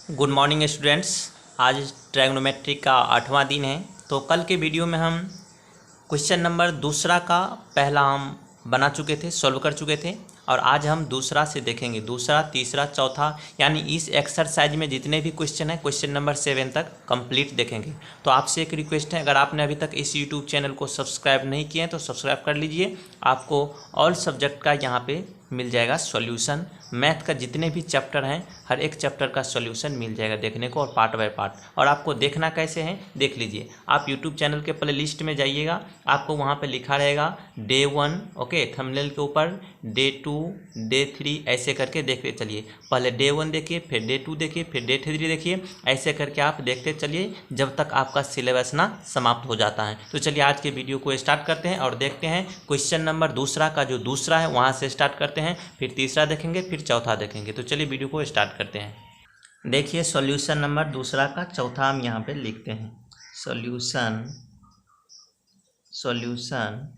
Good morning students. आज ट्रायगोनोमेट्री का 8वां दिन है। तो कल के वीडियो में हम क्वेश्चन नंबर दूसरा का पहला हम बना चुके थे, सॉल्व कर चुके थे, और आज हम दूसरा से देखेंगे, दूसरा, तीसरा, चौथा, यानी इस एक्सरसाइज में जितने भी क्वेश्चन हैं क्वेश्चन नंबर 7 तक कंप्लीट देखेंगे। तो आपसे एक रिक्वेस्ट है, अगर आपने अभी तक इस यूट्यूब चैनल को सब्सक्राइब नहीं किए हैं तो सब्सक्राइब कर लीजिए। आपको ऑल सब्जेक्ट का यहाँ पे मिल जाएगा सॉल्यूशन। मैथ का जितने भी चैप्टर हैं हर एक चैप्टर का सॉल्यूशन मिल जाएगा देखने को, और पार्ट बाय पार्ट। और आपको देखना कैसे है देख लीजिए, आप यूट्यूब चैनल के प्ले लिस्ट में जाइएगा, आपको वहाँ पे लिखा रहेगा डे 1, ओके, थंबनेल के ऊपर डे 2, डे 3 ऐसे करके देखते चलिए। पहले डे 1 देखिए, फिर डे 2 देखिए, फिर डे 3 देखिए, ऐसे करके आप देखते चलिए जब तक आपका सिलेबस ना समाप्त हो जाता है। तो चलिए आज के वीडियो को स्टार्ट करते हैं और देखते हैं क्वेश्चन नंबर दूसरा का जो दूसरा है वहाँ से स्टार्ट करते हैं, फिर तीसरा देखेंगे, फिर चौथा देखेंगे। तो चलिए वीडियो को स्टार्ट करते हैं। देखिए सॉल्यूशन नंबर दूसरा का चौथा हम यहाँ पे लिखते हैं। सॉल्यूशन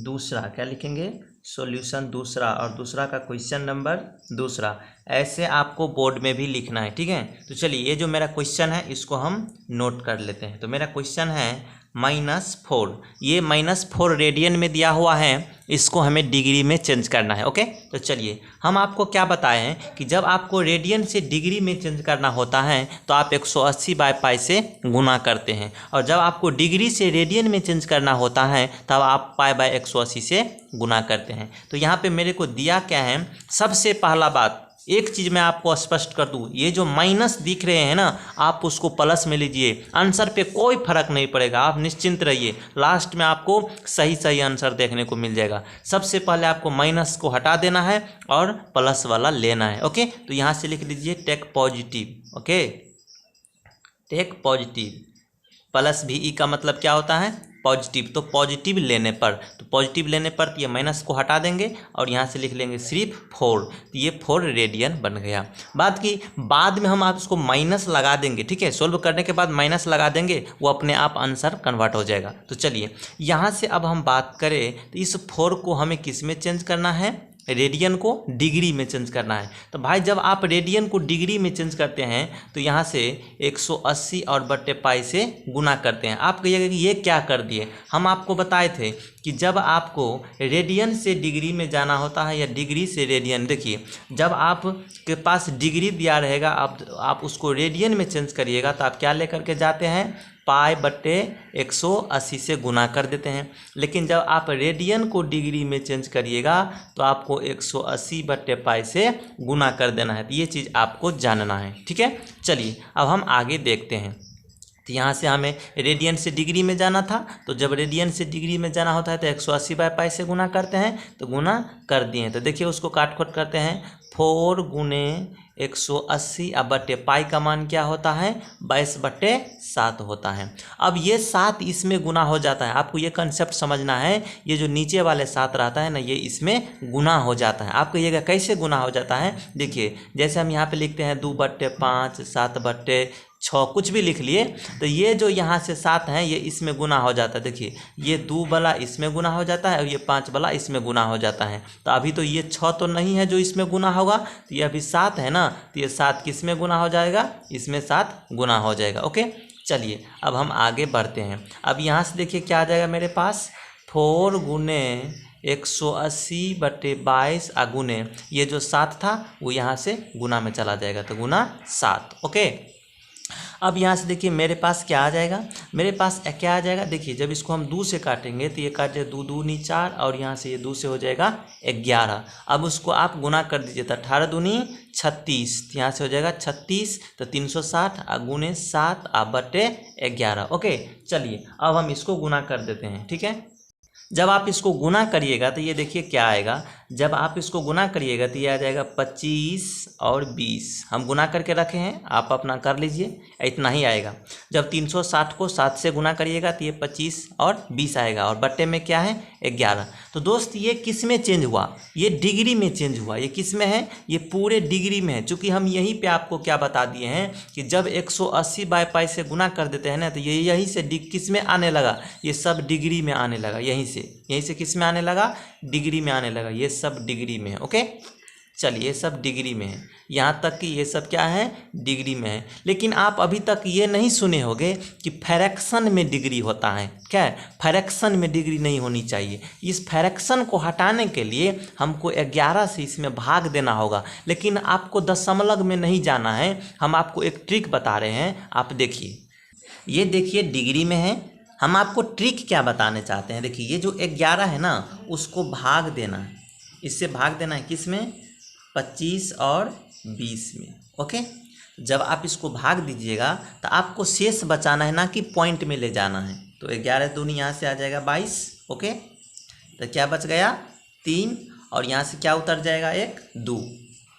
दूसरा क्या लिखेंगे? सॉल्यूशन दूसरा, और दूसरा का क्वेश्चन नंबर दूसरा। ऐसे आपको बोर्ड में भी लिखना है, ठीक है। तो चलिए ये जो मेरा क्वेश्चन है इसको हम नोट कर लेते हैं। तो मेरा क्वेश्चन है -4, ये -4 रेडियन में दिया हुआ है, इसको हमें डिग्री में चेंज करना है, ओके। तो चलिए हम आपको क्या बताए हैं कि जब आपको रेडियन से डिग्री में चेंज करना होता है तो आप 180/π से गुना करते हैं, और जब आपको डिग्री से रेडियन में चेंज करना होता है तब आप π/180 से गुना करते हैं। तो यहाँ पे मेरे को दिया क्या है, सबसे पहला बात एक चीज़ मैं आपको स्पष्ट कर दूं, ये जो माइनस दिख रहे हैं ना, आप उसको प्लस में लीजिए, आंसर पे कोई फर्क नहीं पड़ेगा, आप निश्चिंत रहिए, लास्ट में आपको सही आंसर देखने को मिल जाएगा। सबसे पहले आपको माइनस को हटा देना है और प्लस वाला लेना है, ओके। तो यहाँ से लिख लीजिए take positive, okay, take positive. Plus भी ई का मतलब क्या होता है? पॉजिटिव। तो पॉजिटिव लेने पर, तो पॉजिटिव लेने पर तो ये माइनस को हटा देंगे और यहाँ से लिख लेंगे सिर्फ 4, तो ये 4 रेडियन बन गया। बाद में हम आप इसको माइनस लगा देंगे, ठीक है, सोल्व करने के बाद माइनस लगा देंगे, वो अपने आप आंसर कन्वर्ट हो जाएगा। तो चलिए यहाँ से अब हम बात करें तो इस 4 को हमें किस में चेंज करना है? रेडियन को डिग्री में चेंज करना है। तो भाई जब आप रेडियन को डिग्री में चेंज करते हैं तो यहाँ से 180 और बट्टे पाई से गुना करते हैं। आप कहिएगा कि ये क्या कर दिए, हम आपको बताए थे कि जब आपको रेडियन से डिग्री में जाना होता है या डिग्री से रेडियन, देखिए जब आपके पास डिग्री दिया रहेगा आप उसको रेडियन में चेंज करिएगा तो आप क्या लेकर के जाते हैं? π/180 से गुना कर देते हैं। लेकिन जब आप रेडियन को डिग्री में चेंज करिएगा तो आपको 180/π से गुना कर देना है। तो ये चीज़ आपको जानना है, ठीक है। चलिए अब हम आगे देखते हैं। तो यहाँ से हमें रेडियन से डिग्री में जाना था, तो जब रेडियन से डिग्री में जाना होता है तो 180/π से गुना करते हैं, तो गुना कर दिए। तो देखिए उसको काट खोट करते हैं, 4 × 180 अब बट्टे पाई का मान क्या होता है? 22/7 होता है। अब ये 7 इसमें गुना हो जाता है, आपको ये कंसेप्ट समझना है, ये जो नीचे वाले 7 रहता है ना, ये इसमें गुना हो जाता है। आप कहिएगा कैसे गुना हो जाता है? देखिए जैसे हम यहाँ पे लिखते हैं 2/5, 7/6, कुछ भी लिख लिए, तो ये जो यहाँ से 7 हैं ये इसमें गुना हो जाता है। देखिए ये 2 वाला इसमें गुना हो जाता है और ये 5 वाला इसमें गुना हो जाता है। तो अभी तो ये 6 तो नहीं है जो इसमें गुना होगा, तो ये अभी 7 है ना, तो ये 7 किस में गुना हो जाएगा? इसमें 7 गुना हो जाएगा, ओके। चलिए अब हम आगे बढ़ते हैं। अब यहाँ से देखिए क्या आ जाएगा मेरे पास, 4 × 180/22 गुने ये जो 7 था वो यहाँ से गुना में चला जाएगा, तो गुना 7, ओके। अब यहाँ से देखिए मेरे पास क्या आ जाएगा, मेरे पास क्या आ जाएगा? देखिए जब इसको हम 2 से काटेंगे तो ये काट जाए 2 दूनी 4, और यहाँ से ये 2 से हो जाएगा 11। अब उसको आप गुना कर दीजिए तो 18 दूनी 36, यहाँ से हो जाएगा 36, तो 360 गुने 7 बट्टे 11, ओके। चलिए अब हम इसको गुना कर देते हैं, ठीक है। जब आप इसको गुना करिएगा तो ये देखिए क्या आएगा, जब आप इसको गुना करिएगा तो ये आ जाएगा 25 और 20, हम गुना करके रखे हैं, आप अपना कर लीजिए, इतना ही आएगा। जब 360 को 7 से गुना करिएगा तो ये 25 और 20 आएगा, और बट्टे में क्या है? 11। तो दोस्त ये किस में चेंज हुआ? ये डिग्री में चेंज हुआ। ये किस में है? ये पूरे डिग्री में है। चूँकि हम यहीं पे आपको क्या बता दिए हैं कि जब 180/π से गुना कर देते हैं ना, तो ये यहीं से किस में आने लगा? ये सब डिग्री में आने लगा, यहीं से किस में आने लगा? डिग्री में आने लगा, ये सब डिग्री में है, ओके। चलिए ये सब डिग्री में है, यहाँ तक कि ये सब क्या है, डिग्री में है। लेकिन आप अभी तक ये नहीं सुने होंगे कि फ्रैक्शन में डिग्री होता है। क्या है, फ्रैक्शन में डिग्री नहीं होनी चाहिए। इस फ्रैक्शन को हटाने के लिए हमको 11 से इसमें भाग देना होगा, लेकिन आपको दशमलव में नहीं जाना है। हम आपको एक ट्रिक बता रहे हैं, आप देखिए। ये देखिए डिग्री में है, हम आपको ट्रिक क्या बताने चाहते हैं। देखिए ये जो 11 है ना, उसको भाग देना है, इससे भाग देना है किस में, 25 और 20 में। ओके, जब आप इसको भाग दीजिएगा तो आपको शेष बचाना है, ना कि पॉइंट में ले जाना है। तो 11 दूनी यहाँ से आ जाएगा 22। ओके, तो क्या बच गया, 3, और यहाँ से क्या उतर जाएगा, 1 2।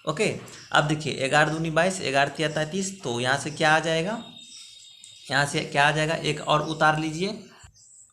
ओके, अब देखिए 11 दूनी 22, 11 तिया 33, तो यहाँ से क्या आ जाएगा, यहाँ से क्या आ जाएगा, 1 और उतार लीजिए।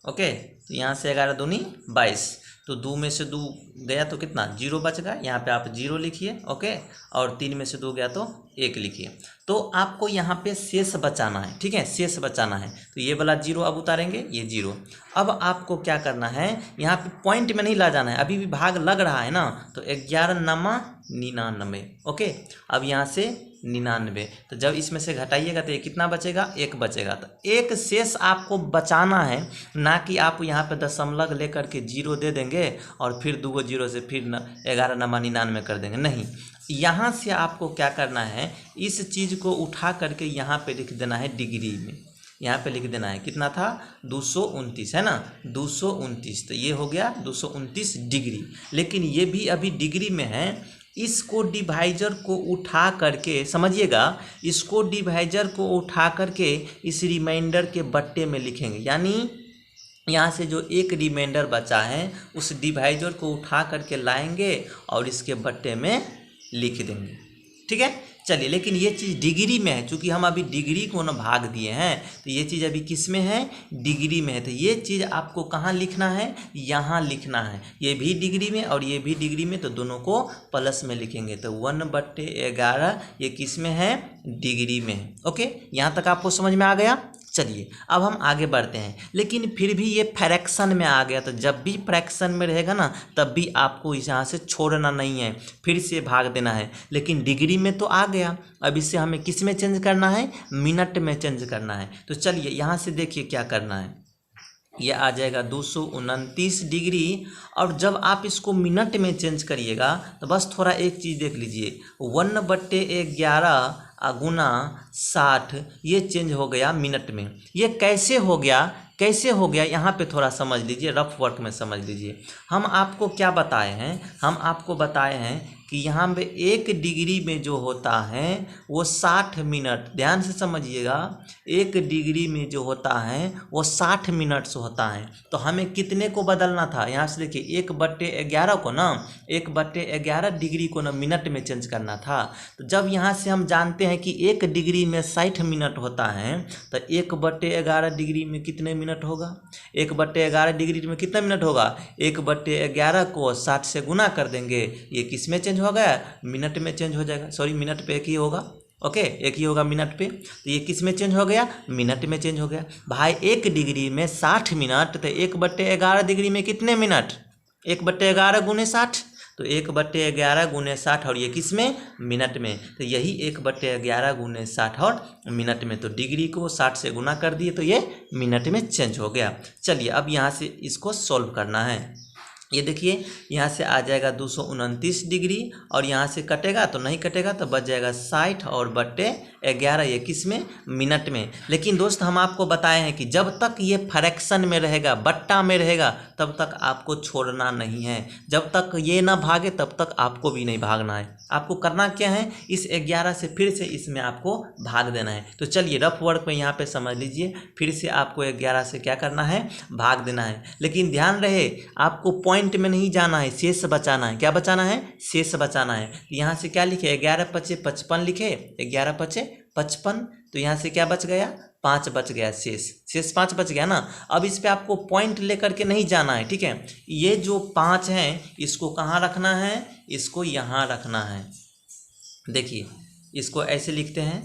ओके, तो यहाँ से 11 दूनी 22, तो 2 में से 2 गया तो कितना, 0 बच गया। यहाँ पे आप 0 लिखिए। ओके, और 3 में से 2 गया तो 1 लिखिए। तो आपको यहाँ पे शेष बचाना है, ठीक है, शेष बचाना है। तो ये वाला 0 अब उतारेंगे, ये 0। अब आपको क्या करना है, यहाँ पे पॉइंट में नहीं ला जाना है, अभी भी भाग लग रहा है ना। तो 11 नमा 99। ओके, अब यहाँ से 99, तो जब इसमें से घटाइएगा तो ये कितना बचेगा, 1 बचेगा। तो 1 शेष आपको बचाना है, ना कि आप यहाँ पे दशमलव लेकर के 0 दे देंगे और फिर 2 0 से फिर 11 नमा 99 कर देंगे। नहीं, यहाँ से आपको क्या करना है, इस चीज़ को उठा करके यहाँ पे लिख देना है डिग्री में। यहाँ पे लिख देना है, कितना था, 229 है ना, 229। तो ये हो गया 229 डिग्री। लेकिन ये भी अभी डिग्री में है। इसको डिवाइजर को उठा करके, समझिएगा, इसको डिवाइजर को उठा करके इस रिमाइंडर के बट्टे में लिखेंगे। यानी यहाँ से जो एक रिमाइंडर बचा है उस डिवाइजर को उठा करके लाएंगे और इसके बट्टे में लिख देंगे। ठीक है, चलिए। लेकिन ये चीज़ डिग्री में है, चूँकि हम अभी डिग्री को ना भाग दिए हैं, तो ये चीज़ अभी किस में है, डिग्री में है। तो ये चीज़ आपको कहाँ लिखना है, यहाँ लिखना है। ये भी डिग्री में और ये भी डिग्री में, तो दोनों को प्लस में लिखेंगे। तो 1/11 ये किस में है, डिग्री में है। ओके, यहाँ तक आपको समझ में आ गया। चलिए अब हम आगे बढ़ते हैं। लेकिन फिर भी ये फ्रैक्शन में आ गया, तो जब भी फ्रैक्शन में रहेगा ना, तब भी आपको यहाँ से छोड़ना नहीं है, फिर से भाग देना है। लेकिन डिग्री में तो आ गया, अब इसे हमें किस में चेंज करना है, मिनट में चेंज करना है। तो चलिए यहाँ से देखिए क्या करना है। यह आ जाएगा 229 डिग्री, और जब आप इसको मिनट में चेंज करिएगा तो बस थोड़ा एक चीज़ देख लीजिए, 1/11 गुना 60, ये चेंज हो गया मिनट में। ये कैसे हो गया, कैसे हो गया, यहाँ पे थोड़ा समझ लीजिए, रफ वर्क में समझ लीजिए। हम आपको क्या बताए हैं, हम आपको बताए हैं कि यहाँ पे 1 डिग्री में जो होता है वो 60 मिनट, ध्यान से समझिएगा, 1 डिग्री में जो होता है वो 60 मिनट से होता है। तो हमें कितने को बदलना था, यहाँ से देखिए 1/11 को ना, 1/11 डिग्री को ना मिनट में चेंज करना था। तो जब यहाँ से हम जानते हैं कि 1 डिग्री में 60 मिनट होता है, तो 1/11 डिग्री में कितने मिनट होगा, 1/11 डिग्री में कितना मिनट होगा, 1/11 को 60 से गुना कर देंगे, ये किस में चेंज हो गया, मिनट में चेंज हो जाएगा। सॉरी, मिनट पे एक ही होगा। ओके, एक ही होगा मिनट पे। तो ये किस में चेंज हो गया, मिनट में चेंज हो गया। भाई 1 डिग्री में 60 मिनट, तो 1/11 डिग्री में कितने मिनट, 1/11 गुने 60, तो 1/11 गुने 60, और ये किस में, मिनट में। तो यही 1/11 गुने 60 और मिनट में, तो डिग्री को 60 से गुना कर दिए तो ये मिनट में चेंज हो गया। चलिए अब यहाँ से इसको सॉल्व करना है। ये देखिए यहाँ से आ जाएगा 229 डिग्री, और यहाँ से कटेगा तो नहीं कटेगा, तो बच जाएगा 60 और बट्टे 11, ये किस में, मिनट में। लेकिन दोस्त हम आपको बताए हैं कि जब तक ये फ्रैक्शन में रहेगा, बट्टा में रहेगा, तब तक आपको छोड़ना नहीं है। जब तक ये ना भागे तब तक आपको भी नहीं भागना है। आपको करना क्या है, इस 11 से फिर से इसमें आपको भाग देना है। तो चलिए रफ वर्क में यहाँ पे समझ लीजिए, फिर से आपको 11 से क्या करना है, भाग देना है। लेकिन ध्यान रहे, आपको पॉइंट में नहीं जाना है, शेष बचाना है। क्या बचाना है, शेष बचाना है। यहाँ से क्या लिखे, 11×5 = 55 लिखे, 11×5 = 55। तो यहाँ से क्या बच गया, 5 बच गया, शेष 5 बच गया ना। अब इस पे आपको पॉइंट लेकर के नहीं जाना है, ठीक है। ये जो 5 हैं इसको कहाँ रखना है, इसको यहाँ रखना है। देखिए इसको ऐसे लिखते हैं,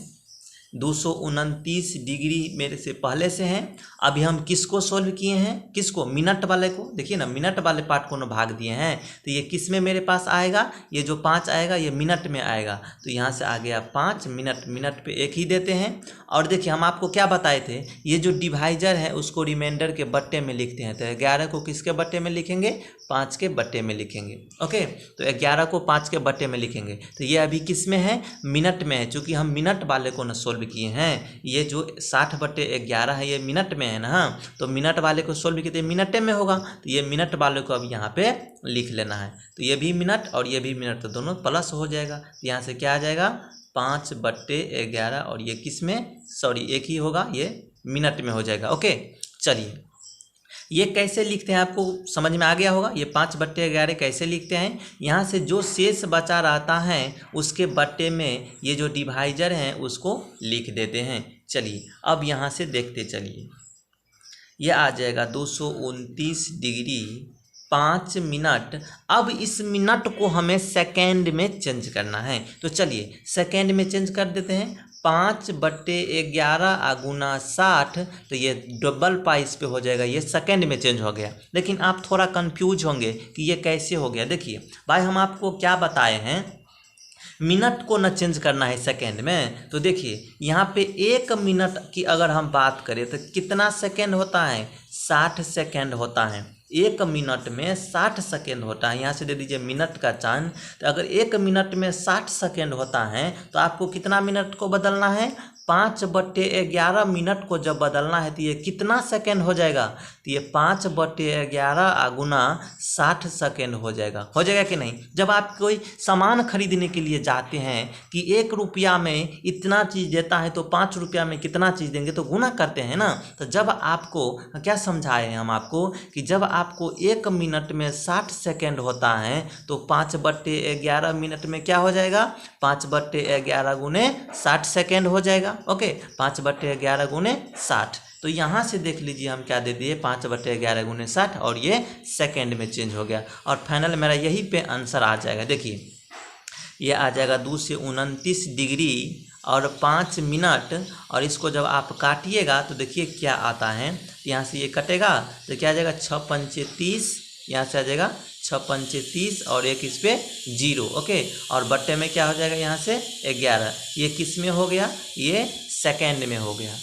229 डिग्री मेरे से पहले से है। अभी हम किसको सोल्व किए हैं, किसको, मिनट वाले को। देखिए ना, मिनट वाले पार्ट को ना भाग दिए हैं, तो ये किस में मेरे पास आएगा, ये जो 5 आएगा ये मिनट में आएगा, तो यहाँ से आ गया 5 मिनट। मिनट पे 1 ही देते हैं। और देखिए हम आपको क्या बताए थे, ये जो डिवाइजर है उसको रिमाइंडर के बट्टे में लिखते हैं, तो 11 को किसके बट्टे में लिखेंगे, 5 के बट्टे में लिखेंगे। ओके, तो 11 को 5 के बट्टे में लिखेंगे। तो ये अभी किस में है, मिनट में है, चूँकि हम मिनट वाले को ना सोल्व किए हैं। ये जो 60/11 है ये मिनट में है ना, तो मिनट वाले को सोल्व किए मिनट में होगा, तो ये मिनट वाले को अब यहाँ पे लिख लेना है। तो ये भी मिनट और ये भी मिनट, तो दोनों प्लस हो जाएगा। तो यहाँ से क्या आ जाएगा, 5/11, और ये किस में, सॉरी 1 ही होगा, ये मिनट में हो जाएगा। ओके, चलिए ये कैसे लिखते हैं आपको समझ में आ गया होगा। ये 5/11 कैसे लिखते हैं, यहाँ से जो शेष बचा रहता है उसके बट्टे में ये जो डिवाइजर हैं उसको लिख देते हैं। चलिए अब यहाँ से देखते चलिए, ये आ जाएगा 229 डिग्री 5 मिनट। अब इस मिनट को हमें सेकेंड में चेंज करना है, तो चलिए सेकेंड में चेंज कर देते हैं। 5/11 गुना 60, तो ये डबल पाइस पे हो जाएगा, ये सेकेंड में चेंज हो गया। लेकिन आप थोड़ा कंफ्यूज होंगे कि ये कैसे हो गया। देखिए भाई, हम आपको क्या बताए हैं, मिनट को न चेंज करना है सेकेंड में। तो देखिए यहाँ पे 1 मिनट की अगर हम बात करें तो कितना सेकेंड होता है, 60 सेकेंड होता है। 1 मिनट में 60 सेकेंड होता है। यहाँ से दे दीजिए मिनट का चांद। तो अगर 1 मिनट में 60 सेकेंड होता है तो आपको कितना मिनट को बदलना है, 5/11 मिनट को जब बदलना है तो ये कितना सेकेंड हो जाएगा, तो ये 5/11 गुना 60 सेकेंड हो जाएगा कि नहीं। जब आप कोई सामान खरीदने के लिए जाते हैं कि 1 रुपया में इतना चीज़ देता है तो 5 रुपया में कितना चीज़ देंगे, तो गुना करते हैं ना। तो जब आपको क्या समझाए हैं हम आपको, कि जब आपको 1 मिनट में 60 सेकेंड होता है तो 5/11 मिनट में क्या हो जाएगा, 5/11 गुने 60 सेकेंड हो जाएगा। ओके, 5/11 गुने 60। तो यहाँ से देख लीजिए हम क्या दे दिए, 5/11 गुने 60, और ये सेकेंड में चेंज हो गया। और फाइनल मेरा यही पे आंसर आ जाएगा। देखिए ये आ जाएगा 229 डिग्री और 5 मिनट, और इसको जब आप काटिएगा तो देखिए क्या आता है। यहाँ से ये कटेगा तो क्या आ जाएगा, 6×5 = 30, यहाँ से आ जाएगा 6×5 = 30, और एक इस पे 0। ओके, और बट्टे में क्या हो जाएगा, यहाँ से 11। ये किस में हो गया, ये सेकेंड में हो गया।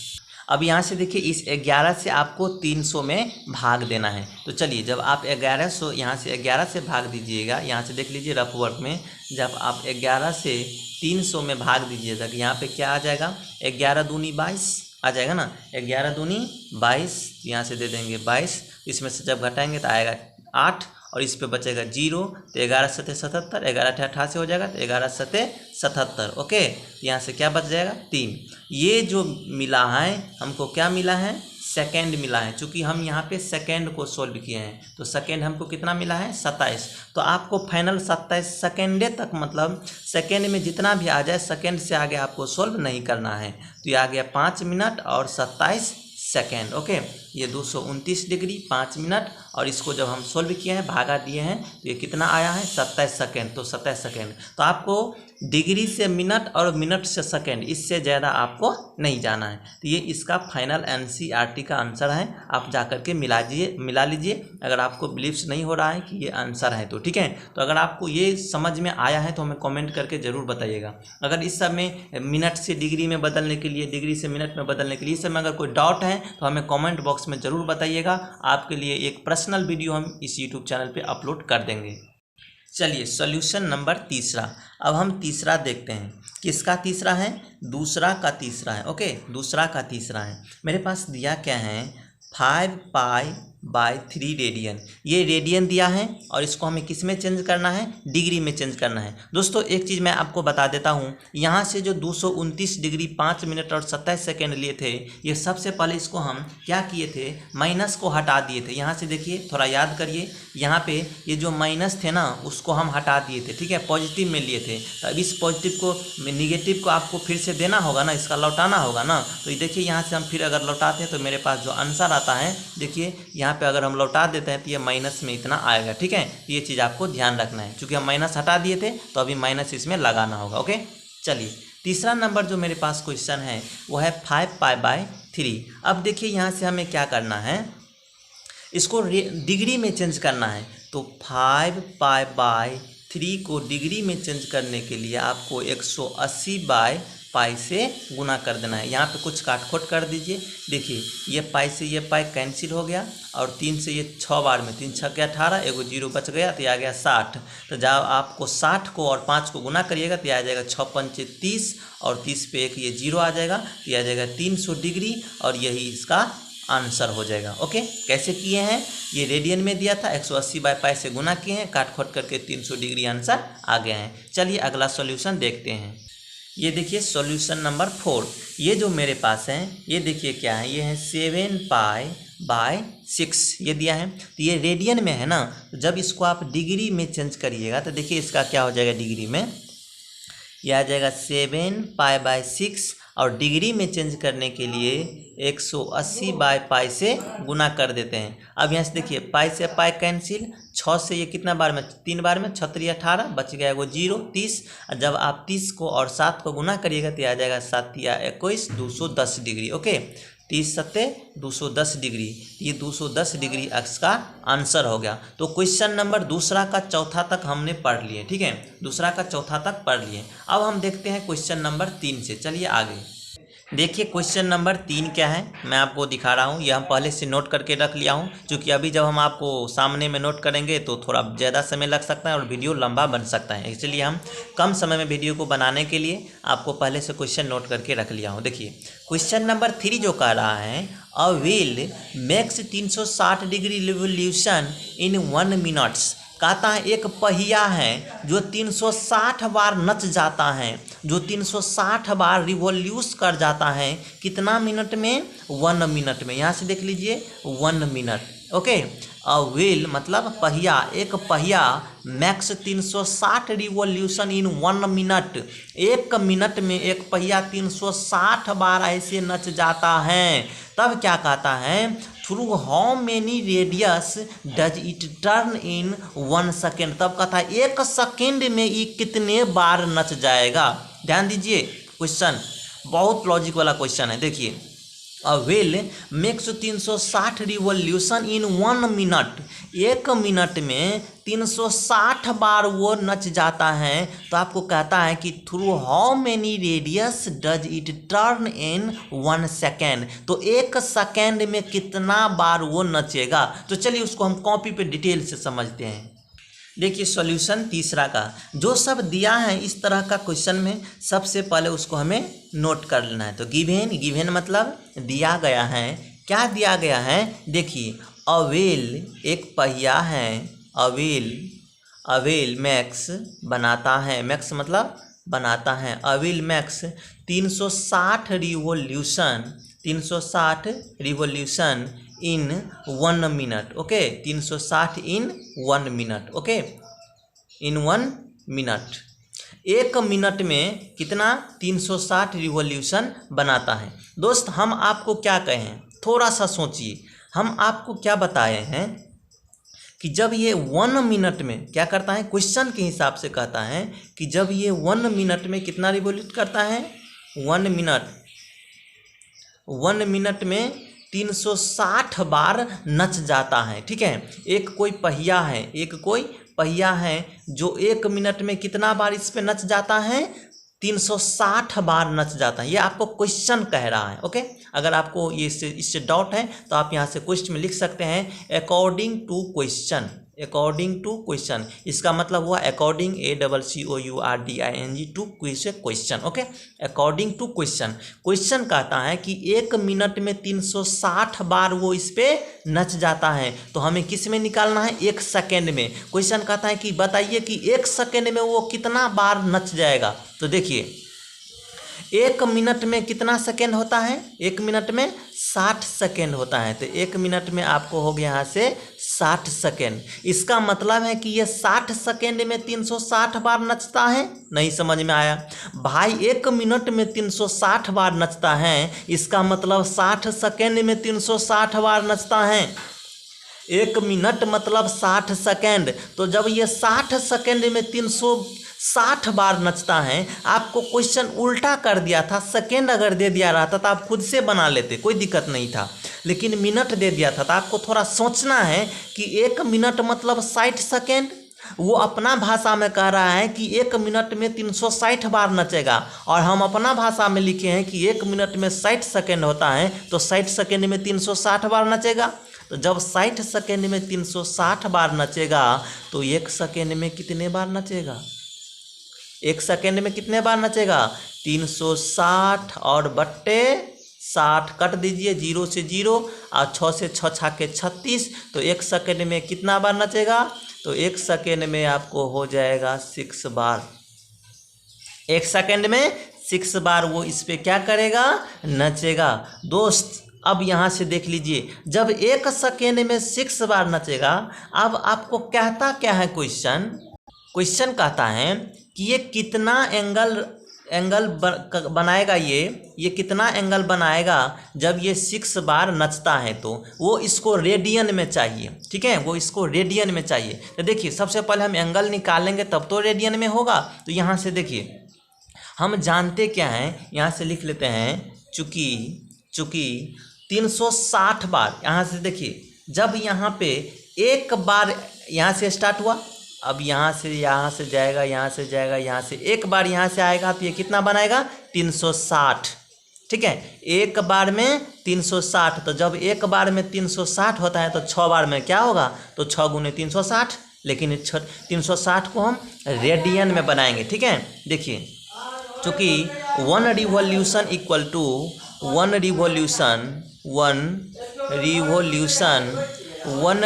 अब यहाँ से देखिए इस 11 से आपको 300 में भाग देना है। तो चलिए जब आप 1100 यहाँ से 11 से भाग दीजिएगा, यहाँ से देख लीजिए रफ वर्क में, जब आप 11 से 300 में भाग दीजिएगा तो यहाँ पे क्या आ जाएगा, 11 दूनी 22 आ जाएगा ना, 11 दूनी 22, यहाँ से दे देंगे 22, इसमें से जब घटाएंगे तो आएगा 8, और इस पे बचेगा 0, तो 11×7 = 77, 11×8 = 88 हो जाएगा, तो 11×7 = 77। ओके, यहाँ से क्या बच जाएगा, 3। ये जो मिला है हमको, क्या मिला है, सेकेंड मिला है। चूँकि हम यहाँ पे सेकेंड को सोल्व किए हैं तो सेकेंड हमको कितना मिला है, 27। तो आपको फाइनल 27 सेकेंडे तक, मतलब सेकेंड में जितना भी आ जाए सेकेंड से आगे आपको सोल्व नहीं करना है। तो ये आ गया 5 मिनट और 27 सेकेंड। ओके, ये 229 डिग्री 5 मिनट, और इसको जब हम सोल्व किए हैं भागा दिए हैं तो ये कितना आया है, 27 सेकेंड। तो 27 सेकेंड, तो आपको डिग्री से मिनट और मिनट से सेकेंड, इससे ज़्यादा आपको नहीं जाना है। तो ये इसका फाइनल एनसीईआरटी का आंसर है। आप जाकर के मिला लीजिए अगर आपको बिलीव्स नहीं हो रहा है कि ये आंसर है तो, ठीक है। तो अगर आपको ये समझ में आया है तो हमें कमेंट करके ज़रूर बताइएगा। अगर इस सब में मिनट से डिग्री में बदलने के लिए, डिग्री से मिनट में बदलने के लिए, इस सब में अगर कोई डाउट है तो हमें कमेंट बॉक्स में ज़रूर बताइएगा। आपके लिए एक पर्सनल वीडियो हम इस यूट्यूब चैनल पे अपलोड कर देंगे। चलिए सॉल्यूशन नंबर 3। अब हम तीसरा देखते हैं। किसका तीसरा है, दूसरा का तीसरा है। ओके, दूसरा का तीसरा है। मेरे पास दिया क्या है, 5π/3 रेडियन। ये रेडियन दिया है और इसको हमें किस में चेंज करना है, डिग्री में चेंज करना है। दोस्तों एक चीज़ मैं आपको बता देता हूँ, यहाँ से जो 229 डिग्री 5 मिनट और 27 सेकेंड लिए थे, ये सबसे पहले इसको हम क्या किए थे, माइनस को हटा दिए थे। यहाँ से देखिए, थोड़ा याद करिए, यहाँ पे ये जो माइनस थे ना उसको हम हटा दिए थे, ठीक है, पॉजिटिव में लिए थे। तो अब इस पॉजिटिव को, निगेटिव को आपको फिर से देना होगा ना, इसका लौटाना होगा ना। तो ये देखिए यहाँ से हम फिर अगर लौटाते हैं तो मेरे पास जो आंसर आता है, देखिए यहाँ पे अगर हम लौटा देते हैं तो ये माइनस में इतना आएगा, ठीक है। ये चीज़ आपको ध्यान रखना है, क्योंकि हम माइनस हटा दिए थे तो अभी माइनस इसमें लगाना होगा। ओके, चलिए तीसरा नंबर जो मेरे पास क्वेश्चन है वो है 5π/3। अब देखिए यहाँ से हमें क्या करना है, इसको डिग्री में चेंज करना है। तो 5π/3 को डिग्री में चेंज करने के लिए आपको 180/π से गुना कर देना है। यहाँ पे कुछ काट खोट कर दीजिए। देखिए ये पाई से ये पाई कैंसिल हो गया और 3 से ये 6 बार में 3 छक्के 18, एगो जीरो बच गया तो ये आ गया 60। तो जब आपको 60 को और 5 को गुना करिएगा तो ये आ जाएगा 6 पंचे 30 और 30 पे एक ये जीरो आ जाएगा तो ये आ जाएगा 300 डिग्री और यही इसका आंसर हो जाएगा। ओके, कैसे किए हैं, ये रेडियन में दिया था, 180/π से गुना किए हैं, काट खोट करके 300 डिग्री आंसर आ गया है। चलिए अगला सॉल्यूशन देखते हैं। ये देखिए सॉल्यूशन नंबर 4, ये जो मेरे पास है ये देखिए क्या है, ये है 7π/6 ये दिया है। तो ये रेडियन में है ना, तो जब इसको आप डिग्री में चेंज करिएगा तो देखिए इसका क्या हो जाएगा, डिग्री में यह आ जाएगा 7π/6 और डिग्री में चेंज करने के लिए 180/π से गुना कर देते हैं। अब यहाँ से देखिए पाई से पाई कैंसिल, 6 से ये कितना बार में 3 बार में 6 3 18 बच गया वो जीरो 30। जब आप 30 को और 7 को गुना करिएगा तो आ जाएगा 7 या 21 210 डिग्री। ओके, 30 सत्ते 210 डिग्री, ये 210 डिग्री इसका आंसर हो गया। तो क्वेश्चन नंबर दूसरा का चौथा तक हमने पढ़ लिए। ठीक है, दूसरा का चौथा तक पढ़ लिए। अब हम देखते हैं क्वेश्चन नंबर 3 से। चलिए आगे देखिए क्वेश्चन नंबर 3 क्या है, मैं आपको दिखा रहा हूँ। यह हम पहले से नोट करके रख लिया हूँ, क्योंकि अभी जब हम आपको सामने में नोट करेंगे तो थोड़ा ज़्यादा समय लग सकता है और वीडियो लंबा बन सकता है। इसलिए हम कम समय में वीडियो को बनाने के लिए आपको पहले से क्वेश्चन नोट करके रख लिया हूँ। देखिए क्वेश्चन नंबर 3 जो कह रहा है, a wheel makes 360 degree revolution in 1 minutes. कहता है एक पहिया है जो 360 बार नच जाता है, जो 360 बार रिवॉल्यूस कर जाता है, कितना मिनट में, 1 मिनट में। यहाँ से देख लीजिए 1 मिनट। ओके, अ व्हील मतलब पहिया, एक पहिया max 360 revolution in 1 minute, 1 minute में एक पहिया 360 बार ऐसे नच जाता है। तब क्या कहता है, through how many radius does it turn in 1 second. तब कहता है 1 सेकेंड में ये कितने बार नच जाएगा। ध्यान दीजिए, क्वेश्चन बहुत लॉजिक वाला क्वेश्चन है। देखिए a wheel makes 360 revolution in 1 minute, 1 minute में 360 बार वो नच जाता है। तो आपको कहता है कि through how many radius does it turn in 1 second. तो 1 सेकेंड में कितना बार वो नचेगा। तो चलिए उसको हम कॉपी पे डिटेल से समझते हैं। देखिए सॉल्यूशन तीसरा का जो सब दिया है इस तरह का क्वेश्चन में, सबसे पहले उसको हमें नोट कर लेना है। तो गिवेन मतलब दिया गया है। क्या दिया गया है, देखिए अ व्हील एक पहिया है, अ व्हील मैक्स बनाता है, मैक्स मतलब बनाता है, a wheel max 360 revolution in 1 minute. Okay, 360 in 1 minute. Okay, in 1 minute, 1 minute में कितना, 360 रिवॉल्यूशन बनाता है। दोस्त हम आपको क्या कहें, थोड़ा सा सोचिए, हम आपको क्या बताए हैं कि जब ये 1 मिनट में क्या करता है, क्वेश्चन के हिसाब से कहता है कि जब ये 1 मिनट में कितना रिवॉल्यूट करता है, 1 मिनट में 360 बार नच जाता है। ठीक है, एक कोई पहिया है जो 1 मिनट में कितना बार इस पे नच जाता है, 360 बार नच जाता है। ये आपको क्वेश्चन कह रहा है। ओके, अगर आपको ये इससे डाउट है तो आप यहाँ से क्वेश्चन में लिख सकते हैं अकॉर्डिंग टू क्वेश्चन। इसका मतलब हुआ according ACCOURDING to question. Okay, according to question कहता है कि 1 मिनट में 360 बार वो इस पे नच जाता है। तो हमें किस में निकालना है, 1 सेकेंड में। क्वेश्चन कहता है कि बताइए कि 1 सेकेंड में वो कितना बार नच जाएगा। तो देखिए 1 मिनट में कितना सेकेंड होता है, 1 मिनट में 60 सेकेंड होता है। तो 1 मिनट में आपको हो गया यहाँ से 60 सेकेंड। इसका मतलब है कि ये 60 सेकेंड में 360 बार नचता है। नहीं समझ में आया भाई, 1 मिनट में 360 बार नचता है, इसका मतलब 60 सेकेंड में 360 बार नचता है। 1 मिनट मतलब 60 सेकेंड। तो जब ये 60 सेकेंड में 60 बार नचता है। आपको क्वेश्चन उल्टा कर दिया था, सेकेंड अगर दे दिया रहता तो आप खुद से बना लेते, कोई दिक्कत नहीं था, लेकिन मिनट दे दिया था तो आपको थोड़ा सोचना है कि 1 मिनट मतलब 60 सेकेंड। वो अपना भाषा में कह रहा है कि 1 मिनट में 360 बार नचेगा, और हम अपना भाषा में लिखे हैं कि 1 मिनट में 60 सेकेंड होता है, तो 60 सेकेंड में 360 बार नचेगा। तो जब 60 सेकेंड में 360 बार नचेगा तो 1 सेकेंड में कितने बार नचेगा? 1 सेकेंड में कितने बार नचेगा? 360 और बट्टे 60 कट दीजिए, 0 से 0 और 6 से 6 छाके 36, तो 1 सेकेंड में कितना बार नचेगा? तो 1 सेकेंड में आपको हो जाएगा 6 बार। 1 सेकेंड में 6 बार वो इस पे क्या करेगा? नचेगा। दोस्त अब यहाँ से देख लीजिए, जब 1 सेकेंड में 6 बार नचेगा, अब आपको कहता क्या है क्वेश्चन कहता है कि ये कितना एंगल बनाएगा, ये कितना एंगल बनाएगा जब ये 6 बार नचता है, तो वो इसको रेडियन में चाहिए। ठीक है, वो इसको रेडियन में चाहिए। तो देखिए सबसे पहले हम एंगल निकालेंगे तब तो रेडियन में होगा। तो यहाँ से देखिए हम जानते क्या हैं, यहाँ से लिख लेते हैं, चूँकि 360 बार, यहाँ से देखिए जब यहाँ पे एक बार यहाँ से स्टार्ट हुआ, अब यहाँ से जाएगा, यहाँ से जाएगा, यहाँ से एक बार यहाँ से आएगा, तो ये कितना बनाएगा? 360। ठीक है, एक बार में 360, तो जब एक बार में 360 होता है तो 6 बार में क्या होगा? तो 6 गुने 360, लेकिन 360 को हम रेडियन में बनाएंगे। ठीक है, देखिए चूँकि 1 revolution equal to 1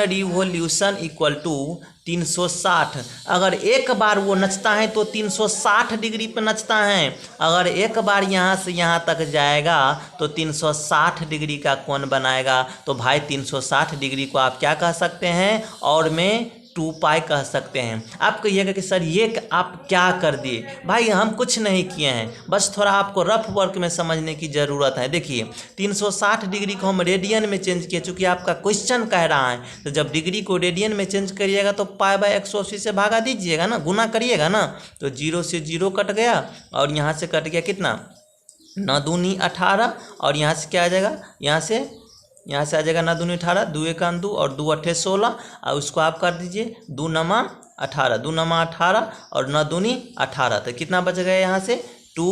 revolution equal to 360। अगर एक बार वो नचता है तो 360 डिग्री पे नचता है। अगर एक बार यहाँ से यहाँ तक जाएगा तो 360 डिग्री का कोण बनाएगा। तो भाई 360 डिग्री को आप क्या कह सकते हैं? और में 2 पाई कह सकते हैं। आप कहिएगा कि सर ये आप क्या कर दिए? भाई हम कुछ नहीं किए हैं, बस थोड़ा आपको रफ वर्क में समझने की ज़रूरत है। देखिए 360 डिग्री को हम रेडियन में चेंज किए, चूँकि आपका क्वेश्चन कह रहा है, तो जब डिग्री को रेडियन में चेंज करिएगा तो π/180 से भागा दीजिएगा ना, गुना करिएगा ना, तो 0 से 0 कट गया, और यहाँ से कट गया कितना? 9 दूनी 18, और यहाँ से क्या आ जाएगा? यहाँ से आ जाएगा 9 दूनी 18, 2 1 2 और 2 8 16, और उसको आप कर दीजिए 2 9 18, 2 9 18 और 9 दूनी 18, तो कितना बच गया यहाँ से? 2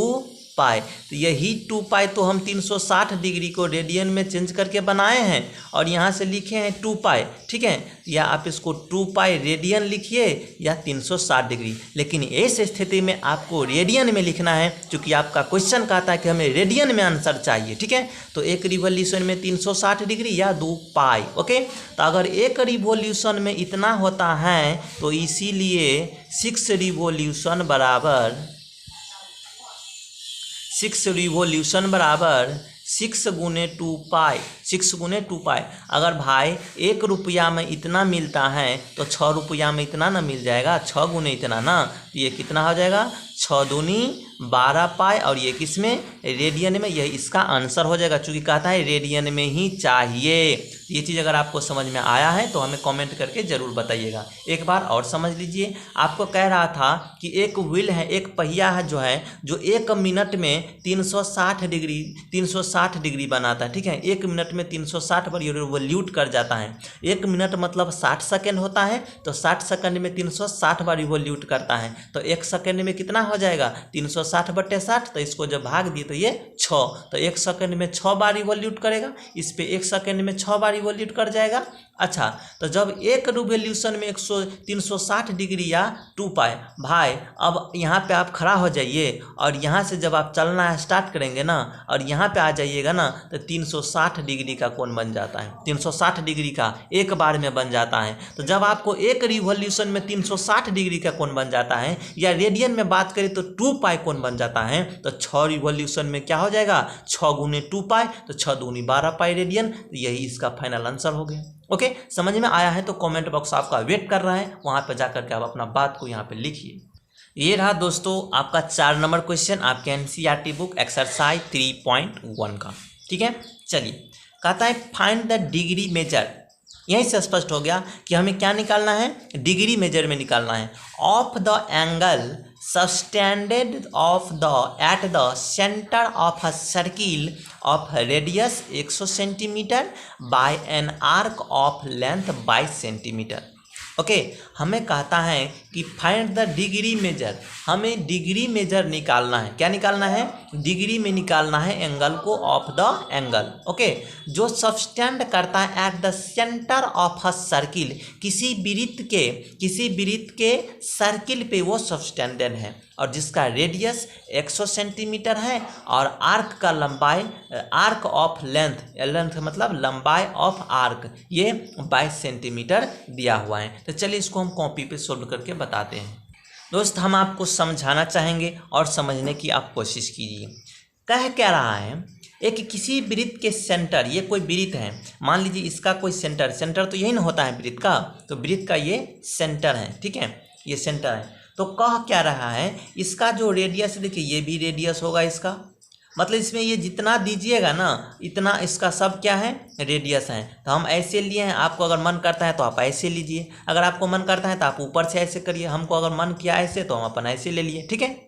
पाई। तो यही 2 पाई तो हम 360 डिग्री को रेडियन में चेंज करके बनाए हैं, और यहाँ से लिखे हैं 2 पाई। ठीक है, या आप इसको 2 पाई रेडियन लिखिए या 360 डिग्री, लेकिन इस स्थिति में आपको रेडियन में लिखना है, क्योंकि आपका क्वेश्चन कहता है कि हमें रेडियन में आंसर चाहिए। ठीक है, तो 1 रिवॉल्यूशन में 360 डिग्री या 2 पाई। ओके, तो अगर 1 रिवॉल्यूशन में इतना होता है तो इसीलिए 6 रिवॉल्यूशन बराबर 6 गुने 2 पाई, 6 गुने 2 पाई। अगर भाई 1 रुपया में इतना मिलता है तो 6 रुपया में इतना ना मिल जाएगा, 6 गुने इतना ना, ये कितना हो जाएगा? 6 दूनी 12 पाई, और ये किस में? रेडियन में। यही इसका आंसर हो जाएगा, चूँकि कहता है रेडियन में ही चाहिए। ये चीज़ अगर आपको समझ में आया है तो हमें कमेंट करके ज़रूर बताइएगा। एक बार और समझ लीजिए, आपको कह रहा था कि एक व्हील है, एक पहिया है जो 1 मिनट में 360 डिग्री बनाता है। ठीक है, 1 मिनट में 360 पर रिवॉल्यूट कर जाता है। 1 मिनट मतलब 60 सेकेंड होता है, तो 60 सेकेंड में 360 बार रिवॉल्यूट करता है, तो 1 सेकेंड में कितना हो जाएगा? 360 बट्टे 60, तो इसको जब भाग दिए तो ये 6, तो 1 सेकेंड में 6 बार रिवॉल्यूट करेगा, इस पे 1 सेकेंड में 6 बार रिवॉल्यूट कर जाएगा। अच्छा, तो जब 1 रिवॉल्यूशन में 360 डिग्री या 2 पाई, भाई अब यहाँ पे आप खड़ा हो जाइए, और यहाँ से जब आप चलना स्टार्ट करेंगे ना, और यहाँ पे आ जाइएगा ना, तो 360 डिग्री का कोण बन जाता है। 360 डिग्री का एक बार में बन जाता है। तो जब आपको 1 रिवॉल्यूशन में 360 डिग्री का कोण बन जाता है, या रेडियन में बात करें तो 2 पाई कोण बन जाता है, तो 6 रिवॉल्यूशन में क्या हो जाएगा? 6 गुने 2 पाई, तो 6 दूनी 12 पाई रेडियन। तो यही इसका फाइनल आंसर हो गया। ओके, समझ में आया है तो कमेंट बॉक्स आपका वेट कर रहा है, वहाँ पर जाकर के आप अपना बात को यहाँ पे लिखिए। ये रहा दोस्तों आपका 4 नंबर क्वेश्चन आपके एनसीईआरटी बुक एक्सरसाइज 3.1 का। ठीक है, चलिए कहता है फाइंड द डिग्री मेजर। यहीं से स्पष्ट हो गया कि हमें क्या निकालना है? डिग्री मेजर में निकालना है। Of the angle subtended of the at the centre of a circle of radius 100 centimetre bye an arc of length 22 centimetre. Okay, हमें कहता है कि फाइंड द डिग्री मेजर, हमें डिग्री मेजर निकालना है। क्या निकालना है? डिग्री में निकालना है एंगल को ऑफ द एंगल। ओके, जो सबस्टेंड करता है at the centre of a circle, किसी वृत्त के सर्किल पे वो सबस्टेंडेड है, और जिसका रेडियस 100 सेंटीमीटर है और आर्क का लंबाई, आर्क ऑफ लेंथ, लेंथ मतलब लंबाई ऑफ आर्क, ये 22 सेंटीमीटर दिया हुआ है। तो चलिए इसको हम कॉपी पे सोल्व करके बताते हैं। दोस्त, हम आपको समझाना चाहेंगे और समझने की आप कोशिश कीजिए। कह क्या रहा है, एक किसी वृत्त के सेंटर, ये कोई वृत्त है, मान लीजिए इसका कोई सेंटर तो यही ना होता है वृत्त का, तो वृत्त का ये सेंटर है, ठीक है, ये सेंटर है। तो कह क्या रहा है, इसका जो रेडियस, देखिए ये भी रेडियस होगा इसका, मतलब इसमें ये जितना दीजिएगा ना इतना इसका सब क्या है, रेडियस है। तो हम ऐसे लिए हैं, आपको अगर मन करता है तो आप ऐसे लीजिए, अगर आपको मन करता है तो आप ऊपर से ऐसे करिए, हमको अगर मन किया ऐसे तो हम अपन ऐसे ले लिए, ठीक है।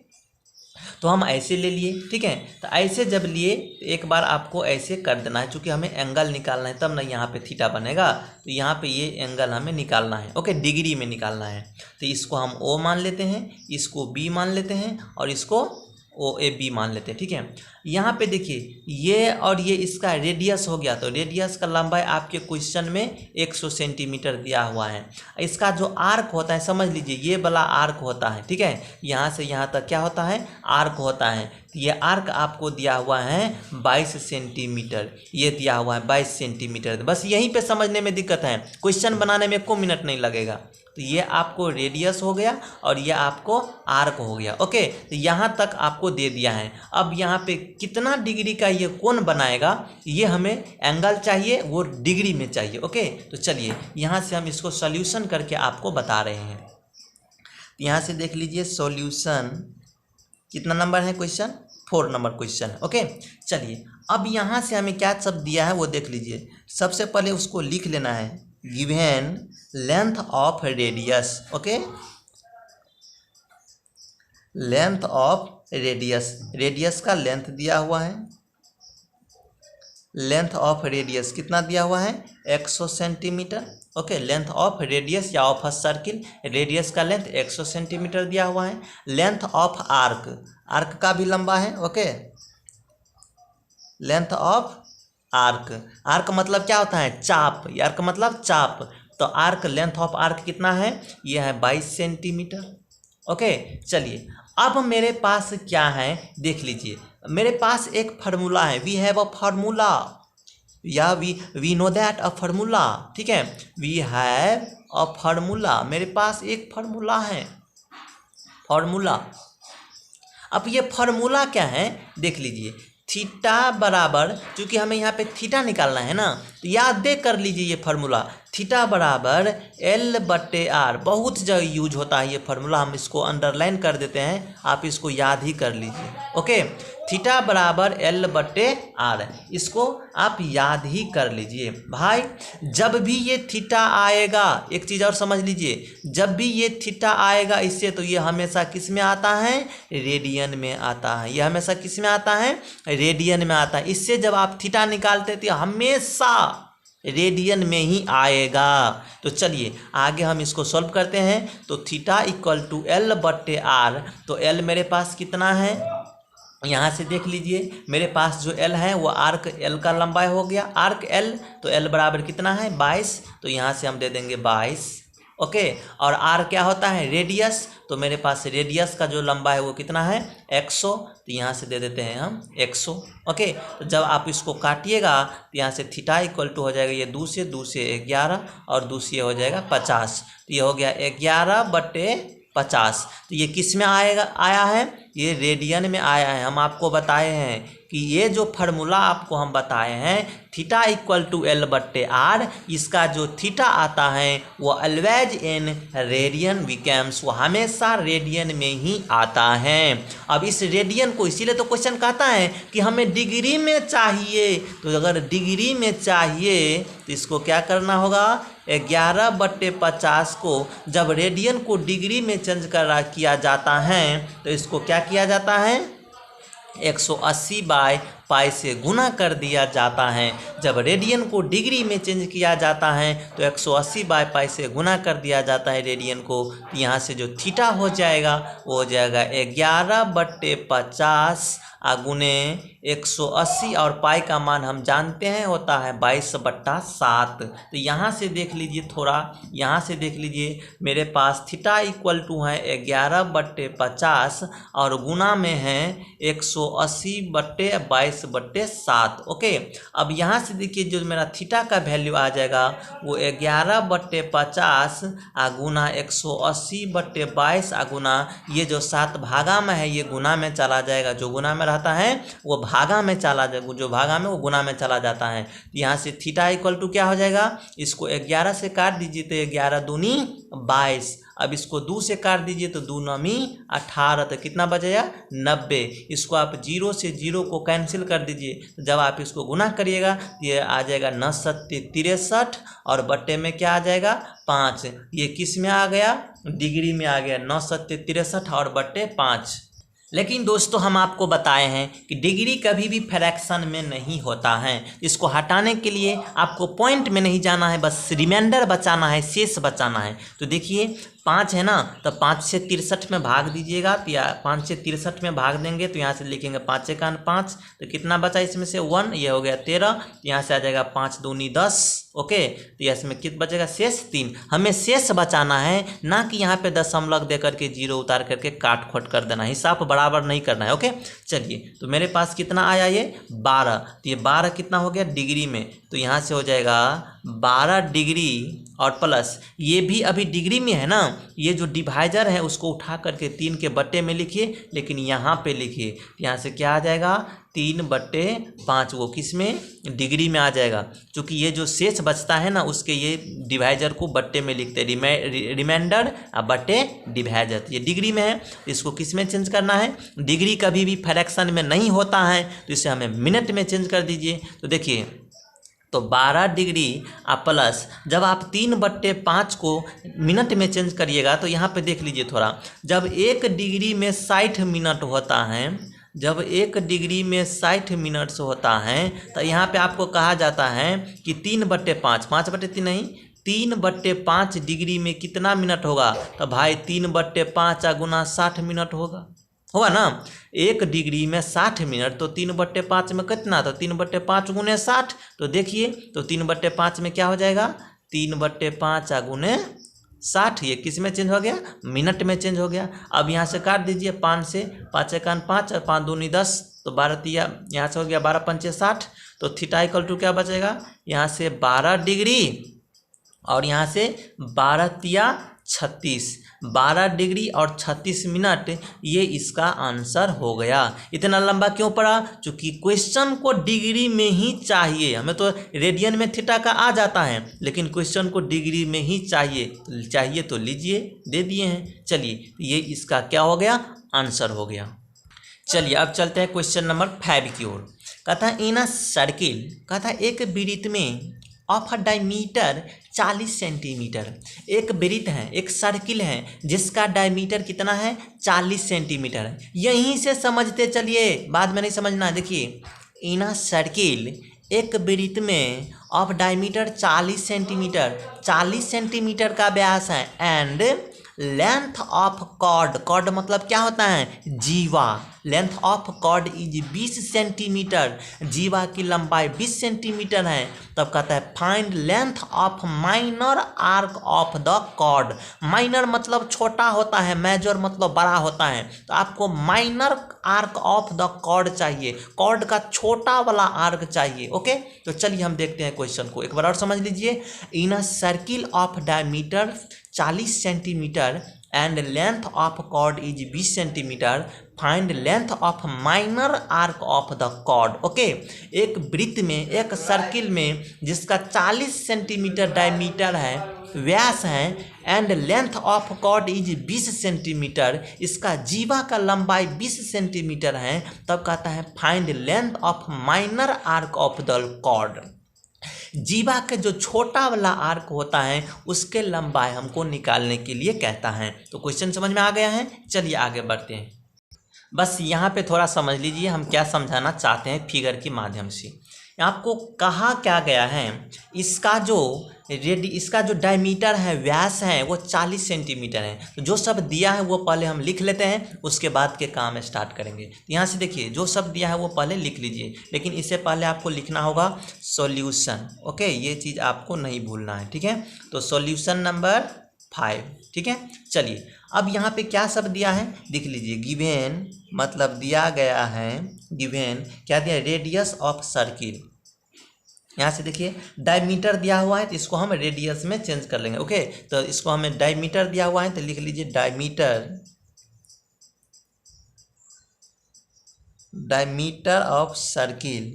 तो हम ऐसे ले लिए, ठीक है। तो ऐसे जब लिए तो एक बार आपको ऐसे कर देना है, चूँकि हमें एंगल निकालना है, तब ना यहाँ पे थीटा बनेगा, तो यहाँ पे ये एंगल हमें निकालना है। ओके, डिग्री में निकालना है। तो इसको हम ओ मान लेते हैं, इसको बी मान लेते हैं, और इसको ओ ए बी मान लेते हैं, ठीक है। यहाँ पे देखिए ये और ये इसका रेडियस हो गया, तो रेडियस का लंबाई आपके क्वेश्चन में 100 सेंटीमीटर दिया हुआ है। इसका जो आर्क होता है, समझ लीजिए ये वाला आर्क होता है, ठीक है, यहाँ से यहाँ तक क्या होता है, आर्क होता है। तो ये आर्क आपको दिया हुआ है 22 सेंटीमीटर, ये दिया हुआ है 22 सेंटीमीटर। बस यहीं पे समझने में दिक्कत है, क्वेश्चन बनाने में 1 मिनट नहीं लगेगा। तो ये आपको रेडियस हो गया और ये आपको आर्क हो गया। ओके, तो यहाँ तक आपको दे दिया है। अब यहाँ पे कितना डिग्री का ये कोण बनाएगा, ये हमें एंगल चाहिए, वो डिग्री में चाहिए। ओके, तो चलिए यहाँ से हम इसको सॉल्यूशन करके आपको बता रहे हैं। यहाँ से देख लीजिए सॉल्यूशन, कितना नंबर है क्वेश्चन, 4 नंबर क्वेश्चन। ओके, चलिए अब यहाँ से हमें क्या सब दिया है वो देख लीजिए। सबसे पहले उसको लिख लेना है, given length of radius. Okay, length of radius, radius का लेंथ दिया हुआ है, लेंथ ऑफ रेडियस कितना दिया हुआ है, 100 centimetre. Okay, length of radius या ऑफ अ सर्किल, रेडियस का लेंथ 100 सेंटीमीटर दिया हुआ है। लेंथ ऑफ आर्क, आर्क का भी लंबा है। Okay, length of arc, arc मतलब क्या होता है, चाप, आर्क मतलब चाप। तो आर्क, लेंथ ऑफ आर्क कितना है, ये है 22 सेंटीमीटर। ओके, चलिए अब मेरे पास क्या है देख लीजिए, मेरे पास एक फार्मूला है, वी हैव अ फार्मूला, या we know that a formula, ठीक है, वी हैव अ फार्मूला, मेरे पास एक फार्मूला है, फार्मूला। अब ये फार्मूला क्या है देख लीजिए, थीटा बराबर, चूँकि हमें यहाँ पे थीटा निकालना है ना, तो याद दे कर लीजिए ये फार्मूला, थीटा बराबर L/R, बहुत जगह यूज होता है ये फार्मूला, हम इसको अंडरलाइन कर देते हैं, आप इसको याद ही कर लीजिए। ओके, थीटा बराबर L/R, इसको आप याद ही कर लीजिए भाई। जब भी ये थीटा आएगा, एक चीज़ और समझ लीजिए, जब भी ये थीटा आएगा इससे, तो ये हमेशा किस में आता है, रेडियन में आता है, ये हमेशा किस में आता है, रेडियन में आता है। इससे जब आप थीटा निकालते थे हमेशा रेडियन में ही आएगा। तो चलिए आगे हम इसको सॉल्व करते हैं। तो थीटा इक्वल टू L/R, तो L मेरे पास कितना है, यहाँ से देख लीजिए, मेरे पास जो L है वो आर्क L का लंबाई हो गया, आर्क L, तो L बराबर कितना है 22, तो यहाँ से हम दे देंगे 22। ओके, और R क्या होता है, रेडियस, तो मेरे पास रेडियस का जो लंबा है वो कितना है 100, तो यहाँ से दे देते हैं हम 100। ओके, तो जब आप इसको काटिएगा तो यहाँ से थीटा इक्वल टू हो जाएगा, ये 2 से 11 और 2 से हो जाएगा 50, तो ये हो गया 11/50। तो ये किस में आया है, ये रेडियन में आया है। हम आपको बताए हैं कि ये जो फार्मूला आपको हम बताए हैं, थीटा इक्वल टू L/R, इसका जो थीटा आता है वो ऑलवेज इन रेडियन बिकम्स, वो हमेशा रेडियन में ही आता है। अब इस रेडियन को, इसीलिए तो क्वेश्चन कहता है कि हमें डिग्री में चाहिए, तो अगर डिग्री में चाहिए तो इसको क्या करना होगा, 11/50 को जब रेडियन को डिग्री में चेंज किया जाता है तो इसको क्या किया जाता है, 180/π से गुना कर दिया जाता है। जब रेडियन को डिग्री में चेंज किया जाता है तो 180/π से गुना कर दिया जाता है रेडियन को। तो यहाँ से जो थीटा हो जाएगा वो हो जाएगा 11/50 गुने 180 और पाई का मान हम जानते हैं होता है 22/7। तो यहाँ से देख लीजिए, थोड़ा यहाँ से देख लीजिए, मेरे पास थीटा इक्वल टू है 11/50 और गुना में है 180/22/7। ओके, अब यहाँ से देखिए जो मेरा थीटा का वैल्यू आ जाएगा वो 11/50 गुना 180/22 गुना ये जो 7 भागा में है ये गुना में चला जाएगा, जो गुना में रहता है वो भागा में चला जाएगा, जो भागा में वो गुना में चला जाता है। यहाँ से थीटा इक्वल टू क्या हो जाएगा, इसको 11 से काट दीजिए तो 11 दूनी 22। अब इसको 2 से काट दीजिए तो 2 9 18, तो कितना बचेगा 90। इसको आप 0 से 0 को कैंसिल कर दीजिए, तो जब आप इसको गुना करिएगा ये आ जाएगा 9 7 63 और बट्टे में क्या आ जाएगा 5। ये किस में आ गया, डिग्री में आ गया, 9 7 63 और बट्टे 5। लेकिन दोस्तों हम आपको बताए हैं कि डिग्री कभी भी फ्रैक्शन में नहीं होता है। इसको हटाने के लिए आपको पॉइंट में नहीं जाना है, बस रिमाइंडर बचाना है, शेष बचाना है। तो देखिए 5 है ना, तो 5 से 63 में भाग दीजिएगा, तो या 5 से 63 में भाग देंगे तो यहाँ से लिखेंगे 5 × 5, तो कितना बचा इसमें से 1, ये हो गया 13, यहाँ से आ जाएगा 5 दूनी 10। ओके, तो यहाँ इसमें कितना बचेगा शेष 3। हमें शेष बचाना है, ना कि यहाँ पे दशमलव दे करके 0 उतार करके काट खोट कर देना, हिसाब बराबर नहीं करना है। ओके, चलिए तो मेरे पास कितना आया ये 12, तो ये 12 कितना हो गया डिग्री में, तो यहाँ से हो जाएगा 12 डिग्री और प्लस ये भी अभी डिग्री में है ना, ये जो डिवाइजर है उसको उठा करके 3 के बट्टे में लिखिए, लेकिन यहाँ पे लिखिए, यहाँ से क्या आ जाएगा 3/5, वो किस में डिग्री में आ जाएगा। क्योंकि ये जो शेष बचता है ना उसके ये डिवाइजर को बट्टे में लिखते हैं, रिमाइंडर बट्टे डिवाइजर। ये डिग्री में है, इसको किस में चेंज करना है, डिग्री कभी भी फ्रैक्शन में नहीं होता है, तो इसे हमें मिनट में चेंज कर दीजिए। तो देखिए तो 12 डिग्री प्लस जब आप 3/5 को मिनट में चेंज करिएगा तो यहाँ पे देख लीजिए थोड़ा, जब 1 डिग्री में 60 मिनट होता है, जब 1 डिग्री में 60 मिनट्स होता है तो यहाँ पे आपको कहा जाता है कि 3/5, 5/3 नहीं, 3/5 डिग्री में कितना मिनट होगा, तो भाई 3/5 गुना 60 मिनट होगा ना। 1 डिग्री में 60 मिनट, तो 3/5 में कितना, तो 3/5 गुने 60, तो देखिए तो 3/5 में क्या हो जाएगा 3/5 गुने 60, ये किस में चेंज हो गया, मिनट में चेंज हो गया। अब यहाँ से काट दीजिए 5 से, 5 × 5 और 5 दूनी 10, तो 12 यहाँ से हो गया 12 पंचे 60, तो थीटा इक्वल टू क्या बचेगा, यहाँ से 12 डिग्री और यहाँ से 12 तिया 36, 12 डिग्री और 36 मिनट, ये इसका आंसर हो गया। इतना लंबा क्यों पड़ा, क्योंकि क्वेश्चन को डिग्री में ही चाहिए, हमें तो रेडियन में थीटा का आ जाता है, लेकिन क्वेश्चन को डिग्री में ही चाहिए तो लीजिए, दे दिए हैं। चलिए ये इसका क्या हो गया, आंसर हो गया। चलिए अब चलते हैं क्वेश्चन नंबर 5 की ओर। कहता है इन अ सर्किल, कहता है एक वृत्त में ऑफ डायमीटर 40 सेंटीमीटर, एक वृत्त है, एक सर्किल है जिसका डायमीटर कितना है 40 सेंटीमीटर है। यहीं से समझते चलिए, बाद में नहीं समझना। देखिए इन अ सर्किल, एक वृत्त में ऑफ डायमीटर 40 सेंटीमीटर, 40 सेंटीमीटर का व्यास है, and length of chord, chord मतलब क्या होता है जीवा, length of chord is 20 centimetre, जीवा की लंबाई 20 सेंटीमीटर है। तब कहता है find length of minor arc of the chord. Minor मतलब छोटा होता है, मेजर मतलब बड़ा होता है, तो आपको minor arc of the chord चाहिए, कॉर्ड का छोटा वाला आर्क चाहिए। ओके, तो चलिए हम देखते हैं क्वेश्चन को एक बार और समझ लीजिए। In a circle of diameter 40 centimetre and length of chord is 20 centimetre, find length of minor arc of the chord. Okay, एक वृत्त में, एक सर्किल में जिसका 40 सेंटीमीटर डायमीटर है, व्यास है, and length of chord is 20 centimetre, इसका जीवा का लंबाई 20 सेंटीमीटर है, तब कहता है find length of minor arc of the chord. जीवा का जो छोटा वाला आर्क होता है उसके लंबाई हमको निकालने के लिए कहता है। तो क्वेश्चन समझ में आ गया है। चलिए आगे बढ़ते हैं। बस यहाँ पे थोड़ा समझ लीजिए हम क्या समझाना चाहते हैं फिगर के माध्यम से। आपको कहा क्या गया है, इसका जो डायमीटर है, व्यास है, वो 40 सेंटीमीटर है। तो जो शब्द दिया है वो पहले हम लिख लेते हैं, उसके बाद के काम स्टार्ट करेंगे। तो यहाँ से देखिए जो शब्द दिया है वो पहले लिख लीजिए, लेकिन इससे पहले आपको लिखना होगा सॉल्यूशन। ओके, ये चीज़ आपको नहीं भूलना है, ठीक है। तो सॉल्यूशन नंबर 5, ठीक है। चलिए अब यहाँ पे क्या शब्द दिया है देख लीजिए। गिवेन मतलब दिया गया है, गिवेन क्या दिया, रेडियस ऑफ सर्किल। यहाँ से देखिए डायमीटर दिया हुआ है तो इसको हम रेडियस में चेंज कर लेंगे। ओके, तो इसको हमें डायमीटर दिया हुआ है तो लिख लीजिए डायमीटर ऑफ सर्किल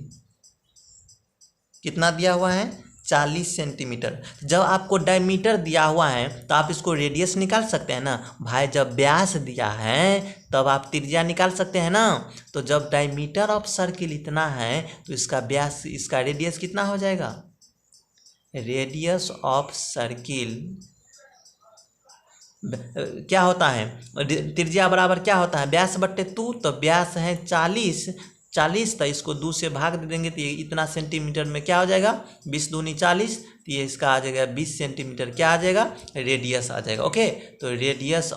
कितना दिया हुआ है, 40 सेंटीमीटर। जब आपको डायमीटर दिया हुआ है तो आप इसको रेडियस निकाल सकते हैं ना भाई। जब व्यास दिया है तब आप त्रिज्या निकाल सकते हैं ना। तो जब डायमीटर ऑफ सर्किल इतना है तो इसका व्यास, इसका रेडियस कितना हो जाएगा, रेडियस ऑफ सर्किल क्या होता है, त्रिज्या बराबर क्या होता है, व्यास बट्टे 2। तो व्यास है 40 तो इसको 2 से भाग दे देंगे तो ये इतना सेंटीमीटर में क्या हो जाएगा, 20 दूनी 40, तो ये इसका आ जाएगा 20 सेंटीमीटर क्या आ जाएगा, रेडियस आ जाएगा। ओके, तो रेडियस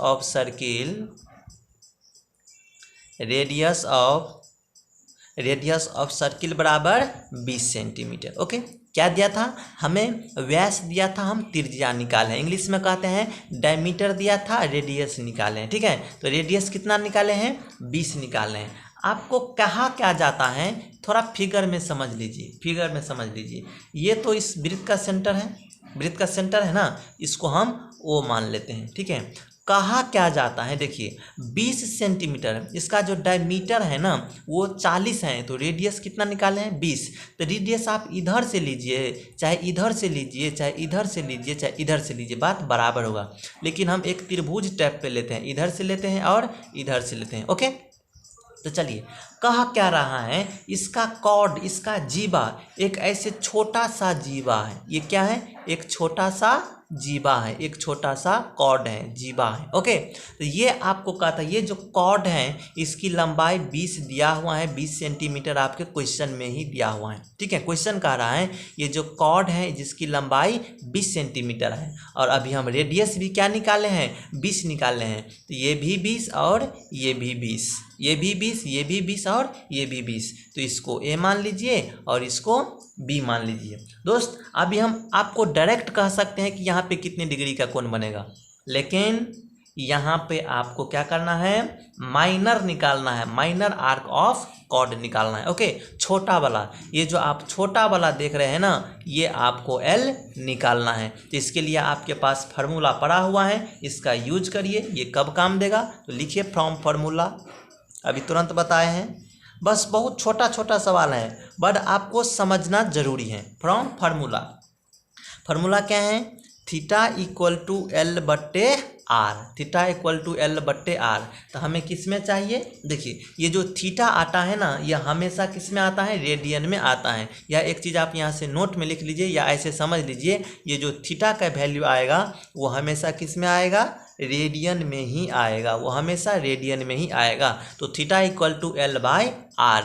ऑफ सर्किल बराबर 20 सेंटीमीटर। ओके, क्या दिया था हमें, व्यास दिया था, हम त्रिज्या निकाले, इंग्लिश में कहते हैं डायमीटर दिया था, रेडियस निकाले हैं, ठीक है। तो रेडियस कितना निकाले हैं, 20 निकाले हैं। आपको कहा क्या जाता है, थोड़ा फिगर में समझ लीजिए। ये तो इस वृत्त का सेंटर है ना, इसको हम O मान लेते हैं, ठीक है। कहा क्या जाता है देखिए 20 सेंटीमीटर, इसका जो डायमीटर है ना वो 40 है, तो रेडियस कितना निकाले हैं, 20। तो रेडियस आप इधर से लीजिए, चाहे इधर से लीजिए, चाहे इधर से लीजिए, चाहे इधर से लीजिए, बात बराबर होगा। लेकिन हम एक त्रिभुज टाइप पे लेते हैं, इधर से लेते हैं और इधर से लेते हैं। ओके, तो चलिए कहा क्या रहा है, इसका कॉर्ड, इसका जीवा एक ऐसे छोटा सा जीवा है। ये क्या है, एक छोटा सा जीवा है, एक छोटा सा कॉर्ड है, जीवा है। ओके, तो ये आपको कहा था, ये जो कॉर्ड है इसकी लंबाई 20 दिया हुआ है, 20 सेंटीमीटर आपके क्वेश्चन में ही दिया हुआ है, ठीक है। क्वेश्चन कह रहा है ये जो कॉर्ड है जिसकी लंबाई 20 सेंटीमीटर है, और अभी हम रेडियस भी क्या निकाले हैं, 20 निकाले हैं। तो ये भी 20 और ये भी 20, ये भी 20, ये भी 20 और ये भी 20, तो इसको A मान लीजिए और इसको B मान लीजिए। दोस्त अभी हम आपको डायरेक्ट कह सकते हैं कि यहाँ पे कितने डिग्री का कोण बनेगा, लेकिन यहाँ पे आपको क्या करना है, माइनर निकालना है, माइनर आर्क ऑफ कॉर्ड निकालना है। ओके, छोटा वाला, ये जो आप छोटा वाला देख रहे हैं ना, ये आपको L निकालना है। तो इसके लिए आपके पास फार्मूला पड़ा हुआ है, इसका यूज करिए। ये कब काम देगा, तो लिखिए फ्रॉम फार्मूला, अभी तुरंत बताए हैं। बस बहुत छोटा छोटा सवाल है बट आपको समझना जरूरी है। फ्रॉम फार्मूला क्या है, थीटा इक्वल टू L बट्टे R, theta equal to L बट्टे R। तो हमें किस में चाहिए, देखिए ये जो थीटा आता है ना, यह हमेशा किस में आता है, रेडियन में आता है। या एक चीज़ आप यहाँ से नोट में लिख लीजिए या ऐसे समझ लीजिए, ये जो थीटा का वैल्यू आएगा वो हमेशा किस में आएगा, रेडियन में ही आएगा, वो हमेशा रेडियन में ही आएगा। तो theta equal to L by R।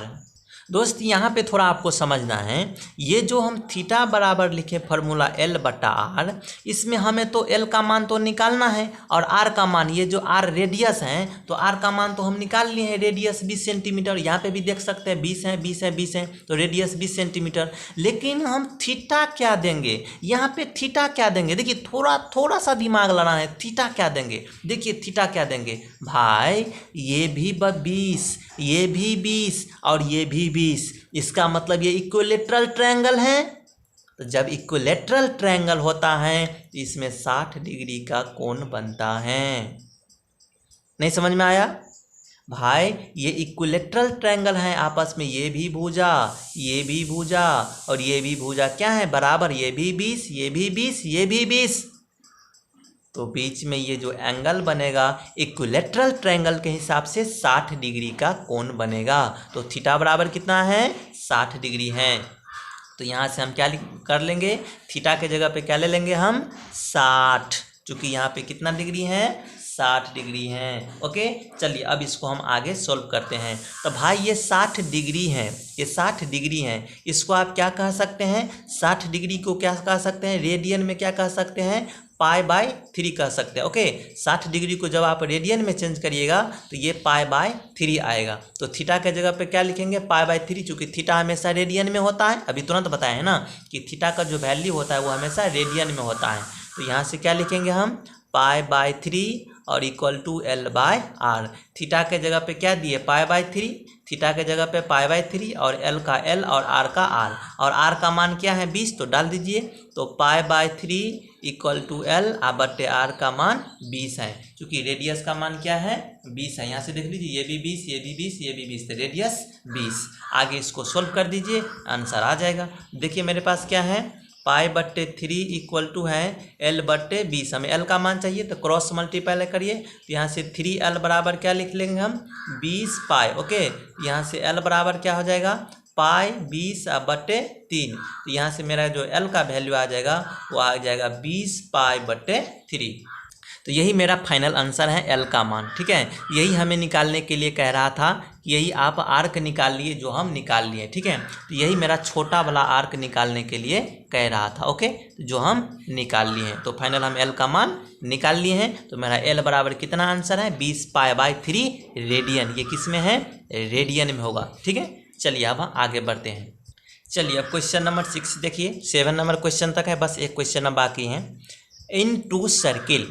दोस्त यहाँ पे थोड़ा आपको समझना है, ये जो हम थीटा बराबर लिखे फार्मूला L बटा R, इसमें हमें तो L का मान तो निकालना है और R का मान, ये जो R रेडियस है तो R का मान तो हम निकाल लिए हैं, रेडियस 20 सेंटीमीटर। यहाँ पे भी देख सकते हैं 20 है, 20 है, 20 है, तो रेडियस 20 सेंटीमीटर। लेकिन हम थीटा क्या देंगे, यहाँ पे थीटा क्या देंगे, देखिए थोड़ा सा दिमाग लड़ा है। थीटा क्या देंगे, देखिए थीटा क्या देंगे भाई, ये भी 20, ये भी 20 और ये भी 20, इसका मतलब ये इक्विलेटरल ट्रायंगल है। तो जब इक्विलेटरल ट्रायंगल होता है तो इसमें 60 डिग्री का कोण बनता है। नहीं समझ में आया भाई, ये इक्विलेटरल ट्रायंगल है, आपस में ये भी भुजा, ये भी भुजा और ये भी भुजा क्या है, बराबर, ये भी 20, ये भी 20, ये भी 20। तो बीच में ये जो एंगल बनेगा इक्विलेटरल ट्रायंगल के हिसाब से 60 डिग्री का कोण बनेगा। तो थीटा बराबर कितना है, 60 डिग्री है। तो यहाँ से हम क्या कर लेंगे, थीटा के जगह पे क्या ले लेंगे हम 60, चूँकि यहाँ पे कितना डिग्री है 60 डिग्री है। ओके, चलिए अब इसको हम आगे सोल्व करते हैं। तो भाई ये 60 डिग्री है, ये 60 डिग्री है, इसको आप क्या कह सकते हैं, 60 डिग्री को क्या कह सकते हैं, रेडियन में क्या कह सकते हैं, π/3 कह सकते हैं। ओके, 60 डिग्री को जब आप रेडियन में चेंज करिएगा तो ये π/3 आएगा। तो थीटा के जगह पे क्या लिखेंगे, π/3, चूँकि थीटा हमेशा रेडियन में होता है, अभी तुरंत बताया है ना कि थीटा का जो वैल्यू होता है वो हमेशा रेडियन में होता है। तो यहाँ से क्या लिखेंगे हम, π/3 और इक्वल टू L/R। थीटा के जगह पे क्या दिए, π/3, थीटा के जगह पे π/3 और L का L और R का R, और R का मान क्या है 20, तो डाल दीजिए। तो π/3 इक्वल टू L/R का मान 20 है, क्योंकि रेडियस का मान क्या है 20 है। यहाँ से देख लीजिए, ये भी 20, ये भी 20, ये भी 20, तो रेडियस 20। आगे इसको सोल्व कर दीजिए, आंसर आ जाएगा। देखिए मेरे पास क्या है, π/3 इक्वल टू है L/20, हमें L का मान चाहिए तो क्रॉस मल्टीप्लाई करिए। तो यहाँ से 3L बराबर क्या लिख लेंगे हम, 20 पाई। ओके, यहाँ से L बराबर क्या हो जाएगा, π/20/3। तो यहाँ से मेरा जो L का वैल्यू आ जाएगा वो आ जाएगा 20 π/3। तो यही मेरा फाइनल आंसर है, L का मान। ठीक है, यही हमें निकालने के लिए कह रहा था कि यही आप आर्क निकाल लिए, जो हम निकाल लिए। ठीक है, तो यही मेरा छोटा वाला आर्क निकालने के लिए कह रहा था। ओके, जो हम निकाल लिए हैं, तो फाइनल हम L का मान निकाल लिए हैं। तो मेरा L बराबर कितना आंसर है, 20 π/3 रेडियन। ये किस में है, रेडियन में होगा। ठीक है, चलिए अब हम आगे बढ़ते हैं। चलिए अब क्वेश्चन नंबर 6 देखिए, 7 नंबर क्वेश्चन तक है, बस एक क्वेश्चन अब बाकी है। इन टू सर्किल,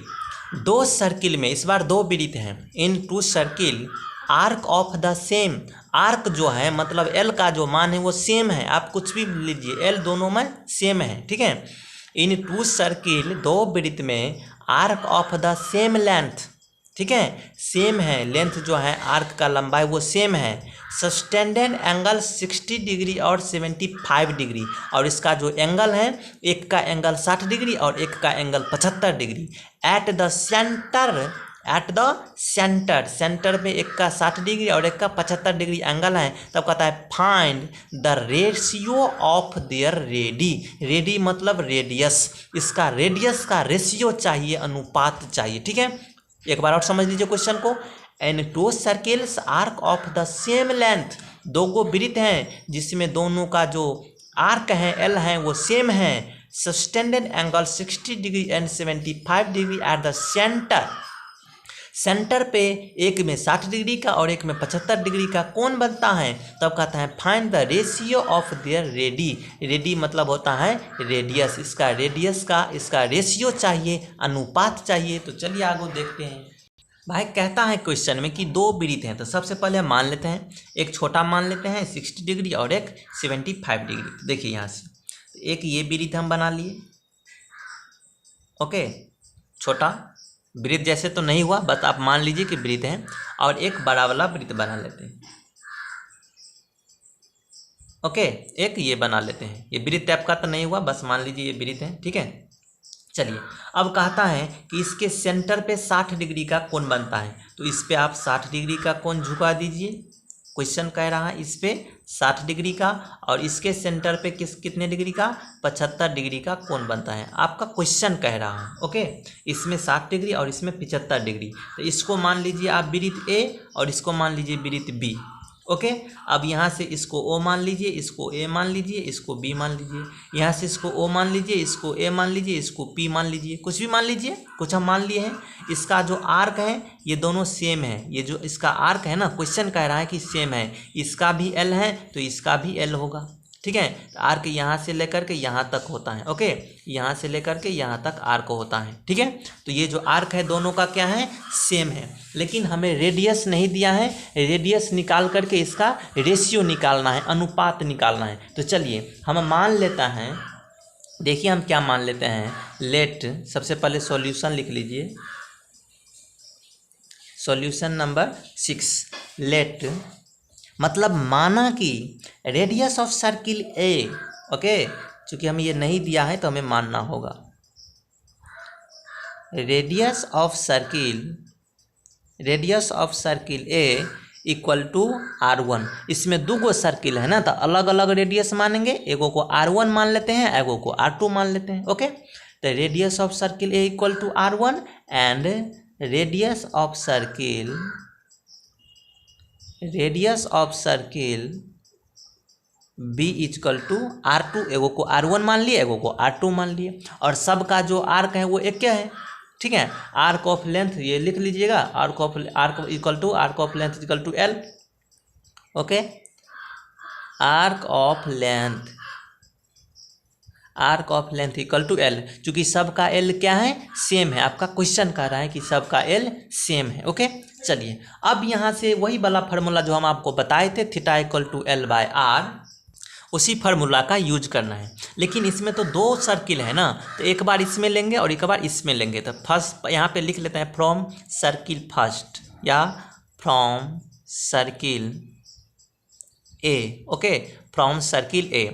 दो सर्किल में, इस बार दो वृत्त हैं। In two circle arc of the same, arc जो है मतलब एल का जो मान है वो सेम है, आप कुछ भी लीजिए, एल दोनों में सेम है। ठीक है, इन टू सर्किल, दो वृत्त में arc of the same length, ठीक है, सेम है लेंथ जो है आर्क का लंबाई वो सेम है। सस्टेंडेड एंगल 60 डिग्री और 75 डिग्री, और इसका जो एंगल है, एक का एंगल 60 डिग्री और एक का angle 75 degree. At the centre, centre में एक का 60 डिग्री और एक का 75 डिग्री एंगल है। तब कहता है find the ratio of their ready, ready मतलब रेडियस, इसका रेडियस का रेशियो चाहिए, अनुपात चाहिए। ठीक है, एक बार और समझ लीजिए क्वेश्चन को। And two circles arc of the same length, दो गो वृत्त हैं जिसमें दोनों का जो आर्क है एल है वो सेम है। Sustained angle 60 degree and 75 degree at the centre, centre पे एक में 60 डिग्री का और एक में 75 डिग्री का कोण बनता है। तब कहता है find the ratio of their ready, ready मतलब होता है रेडियस, इसका रेडियस का इसका रेशियो चाहिए, अनुपात चाहिए। तो चलिए आगे देखते हैं। भाई कहता है क्वेश्चन में कि दो वृत्त हैं, तो सबसे पहले हम मान लेते हैं, एक छोटा मान लेते हैं 60 डिग्री और एक 75 डिग्री। तो देखिए यहाँ से एक ये वृत्त हम बना लिए। ओके, छोटा वृत्त जैसे तो नहीं हुआ, बस आप मान लीजिए कि वृत्त है, और एक बड़ा वाला वृत्त बना लेते हैं। ओके, एक ये बना लेते हैं, ये वृत्त टाइप का तो नहीं हुआ, बस मान लीजिए ये वृत्त है। ठीक है, चलिए अब कहता है कि इसके सेंटर पे 60 डिग्री का कोण बनता है, तो इस पे आप 60 डिग्री का कोण झुका दीजिए। क्वेश्चन कह रहा है इस पे 60 डिग्री का, और इसके सेंटर पे कितने डिग्री का, 75 डिग्री का कोण बनता है, आपका क्वेश्चन कह रहा है। ओके, इसमें 60 डिग्री और इसमें 75 डिग्री, तो इसको मान लीजिए आप वृत्त ए और इसको मान लीजिए वृत्त बी। ओके, अब यहाँ से इसको ओ मान लीजिए, इसको ए मान लीजिए, इसको बी मान लीजिए, यहाँ से इसको ओ मान लीजिए, इसको ए मान लीजिए, इसको पी मान लीजिए, कुछ भी मान लीजिए, कुछ हम मान लिए हैं। इसका जो आर्क है ये दोनों सेम है, ये जो इसका आर्क है ना, क्वेश्चन कह रहा है कि सेम है, इसका भी एल है तो इसका भी एल होगा। ठीक है, तो आर्क यहाँ से लेकर के यहाँ तक होता है। ओके, यहाँ से लेकर के यहाँ तक आर्क होता है। ठीक है, तो ये जो आर्क है दोनों का क्या है, सेम है, लेकिन हमें रेडियस नहीं दिया है, रेडियस निकाल करके इसका रेशियो निकालना है, अनुपात निकालना है। तो चलिए हम मान लेता हैं, देखिए हम क्या मान लेते हैं, लेट, सबसे पहले सॉल्यूशन लिख लीजिए, सॉल्यूशन नंबर 6। लेट मतलब माना कि radius of circle A, okay, चूँकि हमें ये नहीं दिया है तो हमें मानना होगा, radius of circle A equal to R1। इसमें दो गो सर्किल है ना, तो अलग अलग रेडियस मानेंगे, एगो को R1 मान लेते हैं, एगो को R2 मान लेते हैं। ओके, तो radius of circle A equal to R1 and radius of circle B equal to R2। एगो को R1 मान लिए, एगो को R2 मान लिए, और सबका जो आर्क है वो एक क्या है, ठीक है। आर्क ऑफ लेंथ ये लिख लीजिएगा, arc equal to arc of length equal to L। Okay, arc of length equal to L, चूंकि सबका L क्या है, सेम है। आपका क्वेश्चन कह रहा है कि सबका L सेम है। ओके, चलिए अब यहाँ से वही वाला फार्मूला जो हम आपको बताए थे, theta equal to L by R, उसी फार्मूला का यूज करना है। लेकिन इसमें तो दो सर्किल है ना, तो एक बार इसमें लेंगे और एक बार इसमें लेंगे। तो फर्स्ट यहाँ पे लिख लेते हैं फ्रॉम सर्किल फर्स्ट या from circle A. Okay, from circle A.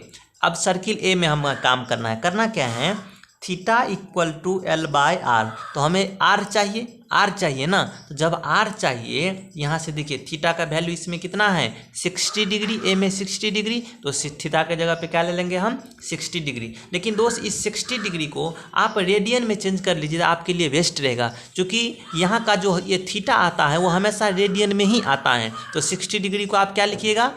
अब सर्किल ए में हम काम करना है। करना क्या है, theta equal to L by R। तो हमें R चाहिए ना, तो जब R चाहिए, यहाँ से देखिए थीटा का वैल्यू इसमें कितना है, 60 डिग्री, ए में 60 डिग्री, तो थीटा के जगह पे क्या ले लेंगे हम, 60 डिग्री। लेकिन दोस्त इस 60 डिग्री को आप रेडियन में चेंज कर लीजिए, आपके लिए बेस्ट रहेगा, क्योंकि यहाँ का जो ये थीटा आता है वो हमेशा रेडियन में ही आता है। तो 60 डिग्री को आप क्या लिखिएगा,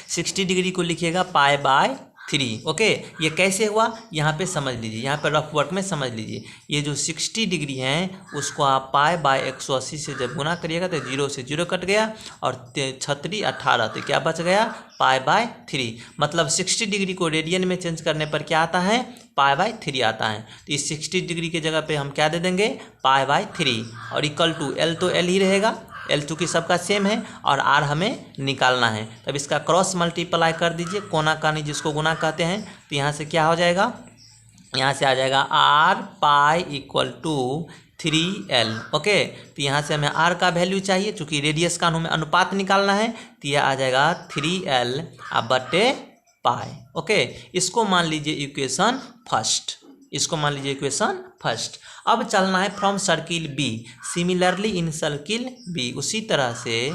60 डिग्री को लिखिएगा पाई बाय 3। ओके, ये कैसे हुआ यहाँ पे समझ लीजिए, यहाँ पे रफ वर्क में समझ लीजिए। ये जो 60 डिग्री है उसको आप पाई बाय 180 से जब गुना करिएगा तो 0 से 0 कट गया, और 36 18, तो क्या बच गया, पाई बाय 3। मतलब 60 डिग्री को रेडियन में चेंज करने पर क्या आता है, पाई बाय 3 आता है। तो इस 60 डिग्री के जगह पे हम क्या दे देंगे, पाई बाय 3, और इक्वल टू L तो L ही रहेगा, L चूँकि सबका सेम है, और R हमें निकालना है। तब इसका क्रॉस मल्टीप्लाई कर दीजिए, कोना कानी जिसको गुना कहते हैं। तो यहाँ से क्या हो जाएगा, यहाँ से आ जाएगा R pi equal to 3L। Okay, तो यहाँ से हमें R का वैल्यू चाहिए, चूँकि रेडियस का हमें अनुपात निकालना है, तो यह आ जाएगा 3L बटे पाई। ओके, इसको मान लीजिए इक्वेशन फर्स्ट। अब चलना है from circle B, similarly in circle B, उसी तरह से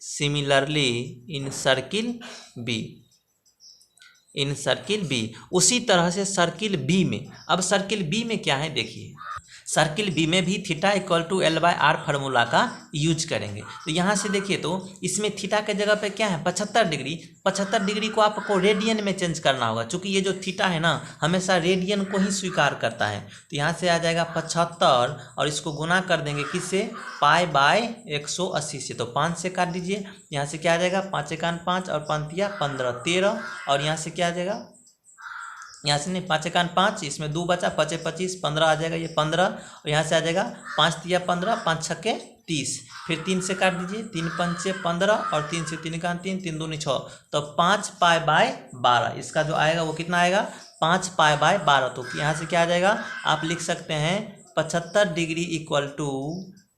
सिमिलरली इन सर्किल बी, उसी तरह से सर्किल बी में। अब सर्किल बी में क्या है देखिए, सर्किल बी में भी theta equal to L by R formula का यूज करेंगे। तो यहाँ से देखिए, तो इसमें थीटा के जगह पे क्या है, 75 डिग्री। 75 डिग्री को आपको रेडियन में चेंज करना होगा, क्योंकि ये जो थीटा है ना हमेशा रेडियन को ही स्वीकार करता है। तो यहाँ से आ जाएगा 75, और इसको गुना कर देंगे किससे, पाई बाय 180 से। तो 5 से काट दीजिए, यहाँ से क्या आ जाएगा, 5 एकान 5 और 5 तिया 15 13, और यहाँ से क्या आ जाएगा, यहाँ से नहीं, 5 एकान 5, इसमें 2 बचा, 5 25 15 आ जाएगा, ये 15, और यहाँ से आ जाएगा 5 तिया 15, 5 छक्के 30, फिर 3 से काट दीजिए, 3 पंचे 15, और 3 से 3 एकान 3, 3 दूनी 6, तो 5 पाई बाय 12। इसका जो आएगा वो कितना आएगा, 5 पाई बाय 12। तो यहाँ से क्या आ जाएगा, आप लिख सकते हैं 75 degree equal to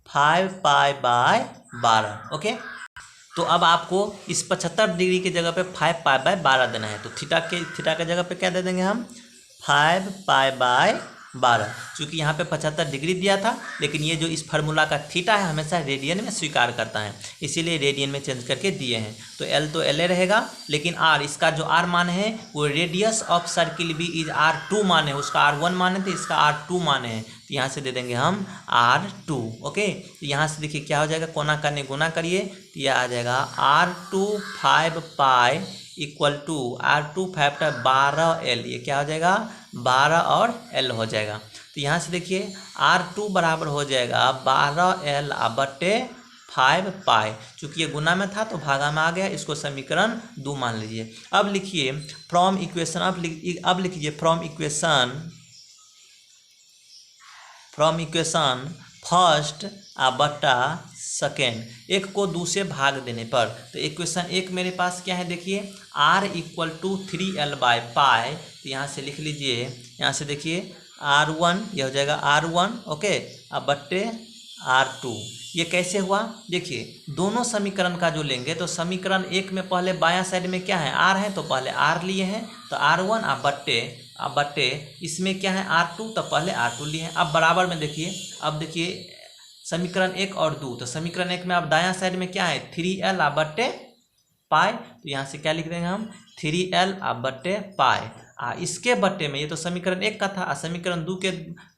5 pi by 12। Okay, तो अब आपको इस 75 डिग्री की जगह पे 5 पाई बाय 12 देना है। तो थीटा के जगह पे क्या दे देंगे हम, 5 पाई बाय 12, क्योंकि यहाँ पे 75 डिग्री दिया था, लेकिन ये जो इस फार्मूला का थीटा है हमेशा रेडियन में स्वीकार करता है, इसीलिए रेडियन में चेंज करके दिए हैं। तो L तो L रहेगा, लेकिन R, इसका जो R मान है वो radius of circle B is R2 मान है, उसका R1 मान है, तो इसका R2 मान है। तो यहाँ से दे देंगे हम R2। ओके, तो यहाँ से देखिए क्या हो जाएगा, कोना करने गुना करिए, तो यह आ जाएगा R2 5 pi equal to R2 5 12L, ये क्या हो जाएगा, 12 और L हो जाएगा। तो यहाँ से देखिए R2 बराबर हो जाएगा 12L बटे 5 पाई, चूँकि ये गुना में था तो भागा में आ गया, इसको समीकरण 2 मान लीजिए। अब लिखिए फ्रॉम इक्वेशन, अब लिखिए फ्रॉम इक्वेशन फर्स्ट बटा सेकेंड, एक को 2 से भाग देने पर। तो इक्वेशन 1 मेरे पास क्या है देखिए, R equal to 3L by pi. तो यहाँ से लिख लीजिए, यहाँ से देखिए R1, ये हो जाएगा R1, ओके, अब बट्टे R2। ये कैसे हुआ देखिए, दोनों समीकरण का जो लेंगे तो समीकरण 1 में पहले बायां साइड में क्या है, R है, तो पहले R लिए हैं, तो R1 अब बट्टे इसमें क्या है R2, तो पहले R2 लिए हैं। अब बराबर में देखिए, अब देखिए समीकरण 1 और 2। तो समीकरण 1 में अब दायां साइड में क्या है 3l बट्टे पाई, तो यहाँ से क्या लिख देंगे हम 3l बट्टे पाई। इसके बट्टे में ये तो समीकरण 1 का था, समीकरण 2 के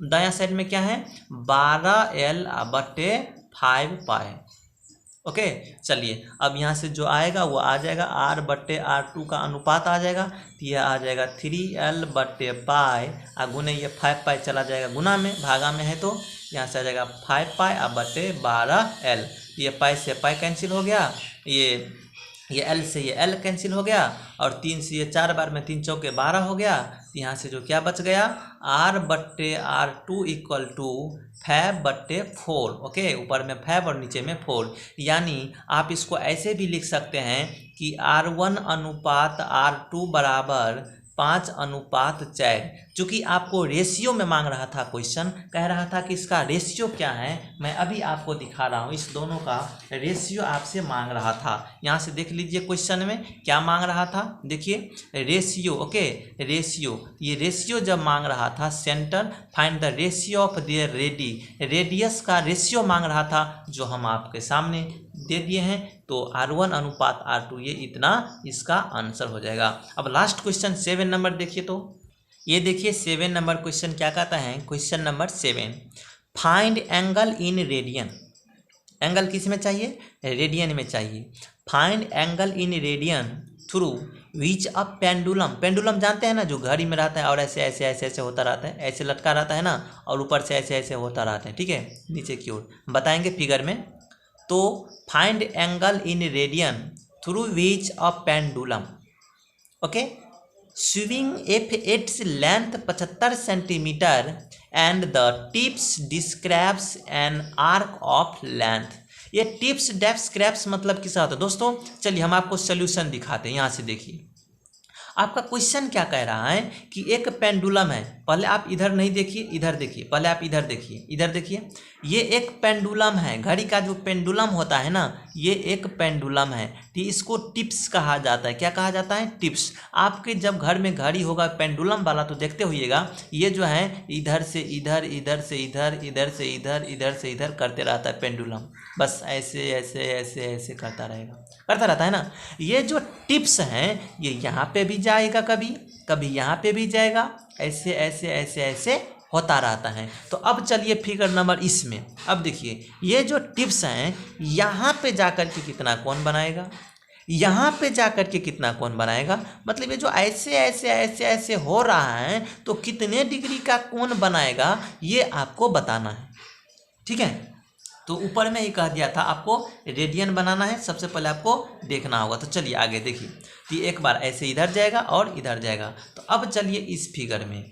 दायां साइड में क्या है 12l बट्टे 5 पाई। ओके चलिए अब यहाँ से जो आएगा वो आ जाएगा r बट्टे r2 का अनुपात आ जाएगा, तो यह आ जाएगा 3l बट्टे पाई गुने ये 5 पाई चला जाएगा गुना में, भागा में है तो यहाँ से आ जाएगा 5 पाई बट्टे 12l। ये पाई से पाई कैंसिल हो गया, ये l से ये l कैंसिल हो गया, और 3 से ये 4 बार में 3 चौके 12 हो गया। यहाँ से जो क्या बच गया r बट्टे r2 इक्वल टू 5 बट्टे 4। ओके ऊपर में 5 और नीचे में 4, यानी आप इसको ऐसे भी लिख सकते हैं कि r1 अनुपात r2 बराबर 5:4। चूँकि आपको रेशियो में मांग रहा था, क्वेश्चन कह रहा था कि इसका रेशियो क्या है, मैं अभी आपको दिखा रहा हूँ। इस दोनों का रेशियो आपसे मांग रहा था। यहाँ से देख लीजिए क्वेश्चन में क्या मांग रहा था, देखिए रेशियो। ओके रेशियो, ये रेशियो जब मांग रहा था centre find the ratio of their radius का रेशियो मांग रहा था, जो हम आपके सामने दे दिए हैं। तो r1 अनुपात r2 ये इतना इसका आंसर हो जाएगा। अब लास्ट क्वेश्चन 7 नंबर देखिए, तो ये देखिए 7 नंबर क्वेश्चन क्या कहता है। Question number 7, find angle in radian. Angle किस में चाहिए, रेडियन में चाहिए। Find angle in radian through which a pendulum. Pendulum जानते हैं ना, जो घड़ी में रहता है और ऐसे ऐसे ऐसे ऐसे होता रहता है, ऐसे लटका रहता है ना, और ऊपर से ऐसे ऐसे होता रहता है, ठीक है, नीचे की ओर बताएंगे फिगर में। तो find angle in radian through which a pendulum, okay, swing F its length 75 centimetre and the tips describes an arc of length. ये टिप्स डिस्क्राइब्स मतलब किस होता है दोस्तों, चलिए हम आपको सोल्यूशन दिखाते हैं। यहाँ से देखिए आपका क्वेश्चन क्या कह रहा है कि एक पेंडुलम है। पहले आप इधर नहीं देखिए, इधर देखिए, पहले आप इधर देखिए, इधर देखिए, ये एक पेंडुलम है। घड़ी का जो पेंडुलम होता है ना, ये एक पेंडुलम है। तो इसको टिप्स कहा जाता है। क्या कहा जाता है, टिप्स। आपके जब घर में घड़ी होगा पेंडुलम वाला तो देखते होइएगा, ये जो है इधर से इधर, इधर से इधर, इधर से इधर, इधर से इधर करते रहता है पेंडुलम, बस ऐसे ऐसे ऐसे ऐसे करता रहेगा, करता रहता है ना। ये जो टिप्स हैं ये यहाँ पे भी जाएगा, कभी कभी यहाँ पे भी जाएगा, ऐसे ऐसे ऐसे ऐसे होता रहता है। तो अब चलिए फिगर नंबर इसमें, अब देखिए ये जो टिप्स हैं यहाँ पे जाकर के कितना कोण बनाएगा, यहाँ पे जाकर के कितना कोण बनाएगा, मतलब ये जो ऐसे ऐसे ऐसे ऐसे हो रहा है तो कितने डिग्री का कोण बनाएगा ये आपको बताना है, ठीक है। तो ऊपर में ही कह दिया था आपको रेडियन बनाना है, सबसे पहले आपको देखना होगा। तो चलिए आगे देखिए, तो एक बार ऐसे इधर जाएगा और इधर जाएगा। तो अब चलिए इस फिगर में,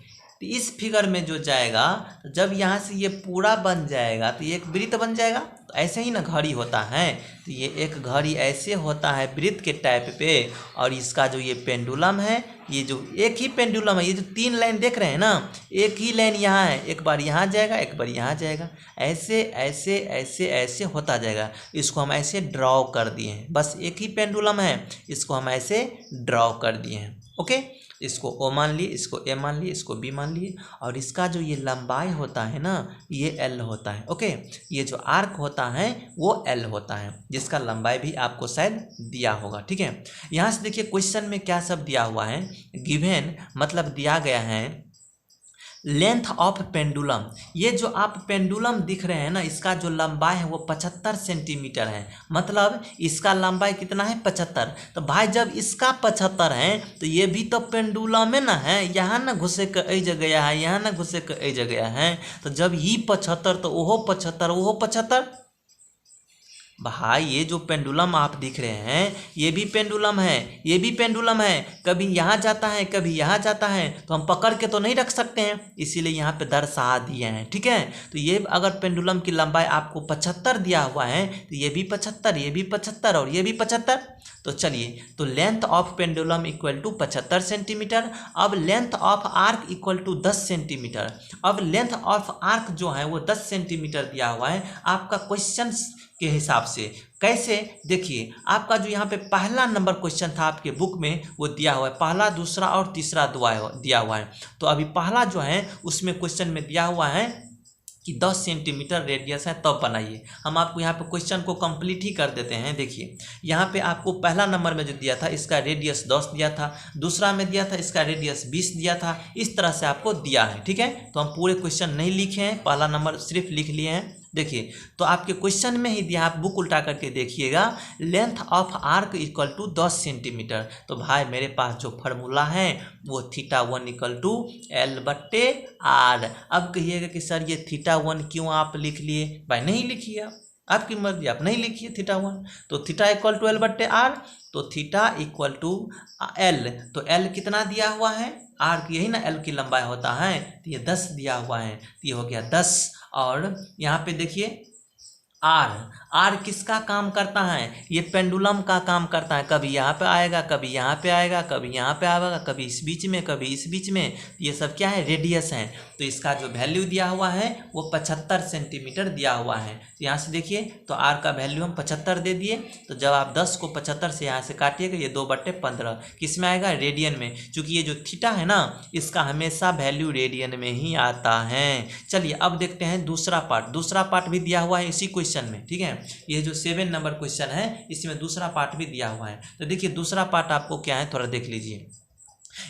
तो इस फिगर में जो जाएगा, तो जब यहाँ से ये पूरा बन जाएगा तो ये एक वृत्त बन जाएगा। तो ऐसे ही ना घड़ी होता है, तो ये एक घड़ी ऐसे होता है वृत्त के टाइप पे, और इसका जो ये पेंडुलम है, ये जो एक ही पेंडुलम है, ये जो 3 लाइन देख रहे हैं ना, एक ही लाइन यहाँ है, एक बार यहाँ जाएगा, एक बार यहाँ जाएगा, ऐसे ऐसे ऐसे ऐसे होता जाएगा। इसको हम ऐसे ड्रॉ कर दिए हैं, बस एक ही पेंडुलम है, इसको हम ऐसे ड्रॉ कर दिए हैं। ओके, इसको ओ मान लिए, इसको ए मान लिए, इसको बी मान लिए, और इसका जो ये लंबाई होता है ना ये एल होता है। ओके, ये जो आर्क होता है वो एल होता है, जिसका लंबाई भी आपको शायद दिया होगा, ठीक है। यहाँ से देखिए क्वेश्चन में क्या सब दिया हुआ है, गिवन मतलब दिया गया है लेंथ ऑफ पेंडुलम। ये जो आप पेंडुलम दिख रहे हैं ना, इसका जो लंबाई है वो 75 सेंटीमीटर है, मतलब इसका लंबाई कितना है 75। तो भाई जब इसका 75 है तो ये भी तो पेंडुलम में ना है, यहाँ ना घुसे के ए जगह है, यहाँ ना घुसे के ए जगह है। तो जब ये 75 तो ओहो 75, ओहो 75। भाई ये जो पेंडुलम आप दिख रहे हैं ये भी पेंडुलम है, ये भी पेंडुलम है, कभी यहाँ जाता है कभी यहाँ जाता है, तो हम पकड़ के तो नहीं रख सकते हैं, इसीलिए यहाँ पे दर्शा दिए हैं, ठीक है। तो ये अगर पेंडुलम की लंबाई आपको 75 दिया हुआ है तो ये भी 75, ये भी 75 और ये भी 75। तो चलिए, तो length of pendulum equal to 75 centimetre. अब length of arc equal to 10 centimetre. अब लेंथ ऑफ आर्क जो है वो 10 सेंटीमीटर दिया हुआ है आपका क्वेश्चन के हिसाब से। कैसे, देखिए आपका जो यहाँ पे पहला नंबर क्वेश्चन था आपके बुक में वो दिया हुआ है, पहला दूसरा और तीसरा दिया हुआ है। तो अभी पहला जो है उसमें क्वेश्चन में दिया हुआ है कि 10 सेंटीमीटर रेडियस है तब बनाइए। हम आपको यहाँ पे क्वेश्चन को कंप्लीट ही कर देते हैं। देखिए यहाँ पे आपको पहला नंबर में जो दिया था इसका रेडियस 10 दिया था, दूसरा में दिया था इसका रेडियस 20 दिया था, इस तरह से आपको दिया है। ठीक है, तो हम पूरे क्वेश्चन नहीं लिखे हैं, पहला नंबर सिर्फ लिख लिए हैं। देखिए तो आपके क्वेश्चन में ही दिया, आप बुक उल्टा करके देखिएगा, length of arc equal to 10 centimetre. तो भाई मेरे पास जो फार्मूला है वो θ1 इक्वल टू L/R। अब कहिएगा कि सर ये θ1 क्यों आप लिख लिए? भाई नहीं लिखिए, आपकी मर्जी, आप नहीं लिखिए θ1। तो θ इक्वल टू L/R, तो θ इक्वल टू L। तो L कितना दिया हुआ है? R की यही ना L की लंबाई होता है, तो ये 10 दिया हुआ है, तो ये हो गया 10। और यहाँ पे देखिए R किसका काम करता है? ये पेंडुलम का काम करता है। कभी यहाँ पे आएगा, कभी यहाँ पे आएगा, कभी यहाँ पे आएगा, कभी इस बीच में, कभी इस बीच में। ये सब क्या है? रेडियस है। तो इसका जो वैल्यू दिया हुआ है वो 75 सेंटीमीटर दिया हुआ है। तो यहाँ से देखिए, तो R का वैल्यू हम 75 दे दिए। तो जब आप 10 को 75 से यहाँ से काटिएगा, ये 2/15 किस में आएगा? रेडियन में। चूँकि ये जो थीटा है ना, इसका हमेशा वैल्यू रेडियन में ही आता है। चलिए अब देखते हैं दूसरा पार्ट। दूसरा पार्ट भी दिया हुआ है इसी क्वेश्चन में। ठीक है, ये जो 7 नंबर क्वेश्चन है इसमें दूसरा पार्ट भी दिया हुआ है। तो देखिए दूसरा पार्ट आपको क्या है, थोड़ा देख लीजिए।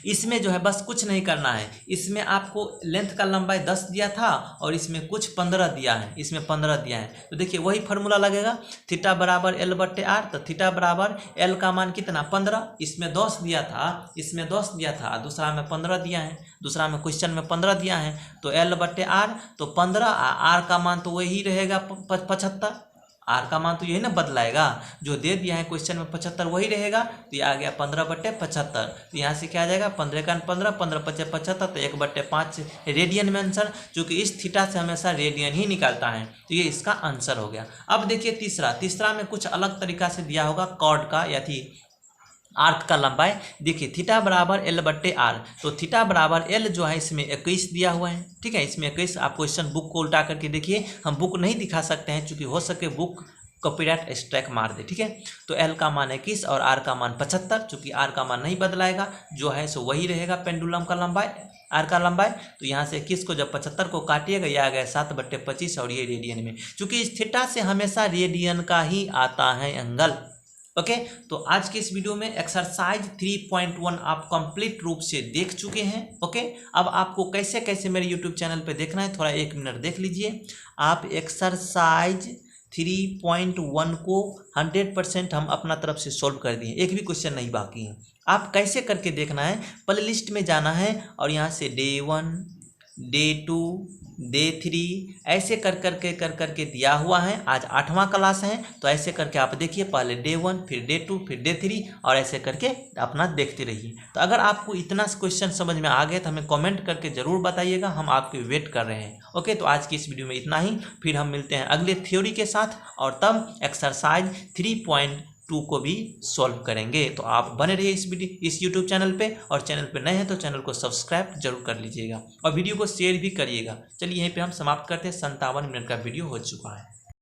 इसमें जो है बस कुछ नहीं करना है। इसमें आपको लेंथ का लंबाई 10 दिया था और इसमें कुछ 15 दिया है, इसमें 15 दिया है। तो देखिए वही फार्मूला लगेगा, θ बराबर L/R। तो θ बराबर L का मान कितना? 15। इसमें 10 दिया था, इसमें 10 दिया था, दूसरा में 15 दिया है, दूसरा में क्वेश्चन में 15 दिया है। तो L/R तो 15, R का मान तो वही रहेगा 75। R का मान तो यही ना बदलाएगा, जो दे दिया है क्वेश्चन में 75 वही रहेगा। तो ये आ गया 15/75। तो यहाँ से क्या आ जाएगा? 15 का 15, 15×5 75, तो 1/5 रेडियन में आंसर। क्योंकि इस थीटा से हमेशा रेडियन ही निकलता है, तो ये इसका आंसर हो गया। अब देखिए तीसरा में कुछ अलग तरीका से दिया होगा कॉर्ड का या थी आर्क का लंबाई। देखिए θ बराबर L/R। तो θ बराबर L जो है इसमें 21 दिया हुआ है। ठीक है, इसमें 21। आप क्वेश्चन बुक को उल्टा करके देखिए, हम बुक नहीं दिखा सकते हैं क्योंकि हो सके बुक कॉपीराइट स्ट्राइक मार दे। ठीक है, तो L का मान 21 और R का मान 75। चूँकि R का मान नहीं बदलाएगा, जो है सो वही रहेगा पेंडुलम का लंबाई, R का लंबाई। तो यहाँ से 21 को जब 75 को काटिएगा, ये आ गया 7/25 और ये रेडियन में। चूँकि इस थीटा से हमेशा रेडियन का ही आता है एंगल। ओके, तो आज के इस वीडियो में एक्सरसाइज 3.1 आप कंप्लीट रूप से देख चुके हैं। ओके, अब आपको कैसे कैसे मेरे यूट्यूब चैनल पे देखना है, थोड़ा 1 मिनट देख लीजिए। आप एक्सरसाइज 3.1 को 100% हम अपना तरफ से सॉल्व कर दिए, एक भी क्वेश्चन नहीं बाकी है। आप कैसे करके देखना है, प्ले लिस्ट में जाना है और यहाँ से डे 1, डे 2, डे 3 ऐसे कर करके दिया हुआ है। आज 8वां क्लास है, तो ऐसे करके आप देखिए, पहले डे 1, फिर डे 2, फिर डे 3 और ऐसे करके अपना देखते रहिए। तो अगर आपको इतना क्वेश्चन समझ में आ गया तो हमें कमेंट करके ज़रूर बताइएगा, हम आपकी वेट कर रहे हैं। ओके, तो आज की इस वीडियो में इतना ही, फिर हम मिलते हैं अगले थ्योरी के साथ और तब एक्सरसाइज 3.2 को भी सॉल्व करेंगे। तो आप बने रहिए इस यूट्यूब चैनल पे, और चैनल पे नए हैं तो चैनल को सब्सक्राइब जरूर कर लीजिएगा और वीडियो को शेयर भी करिएगा। चलिए यहीं पे हम समाप्त करते हैं, 57 मिनट का वीडियो हो चुका है।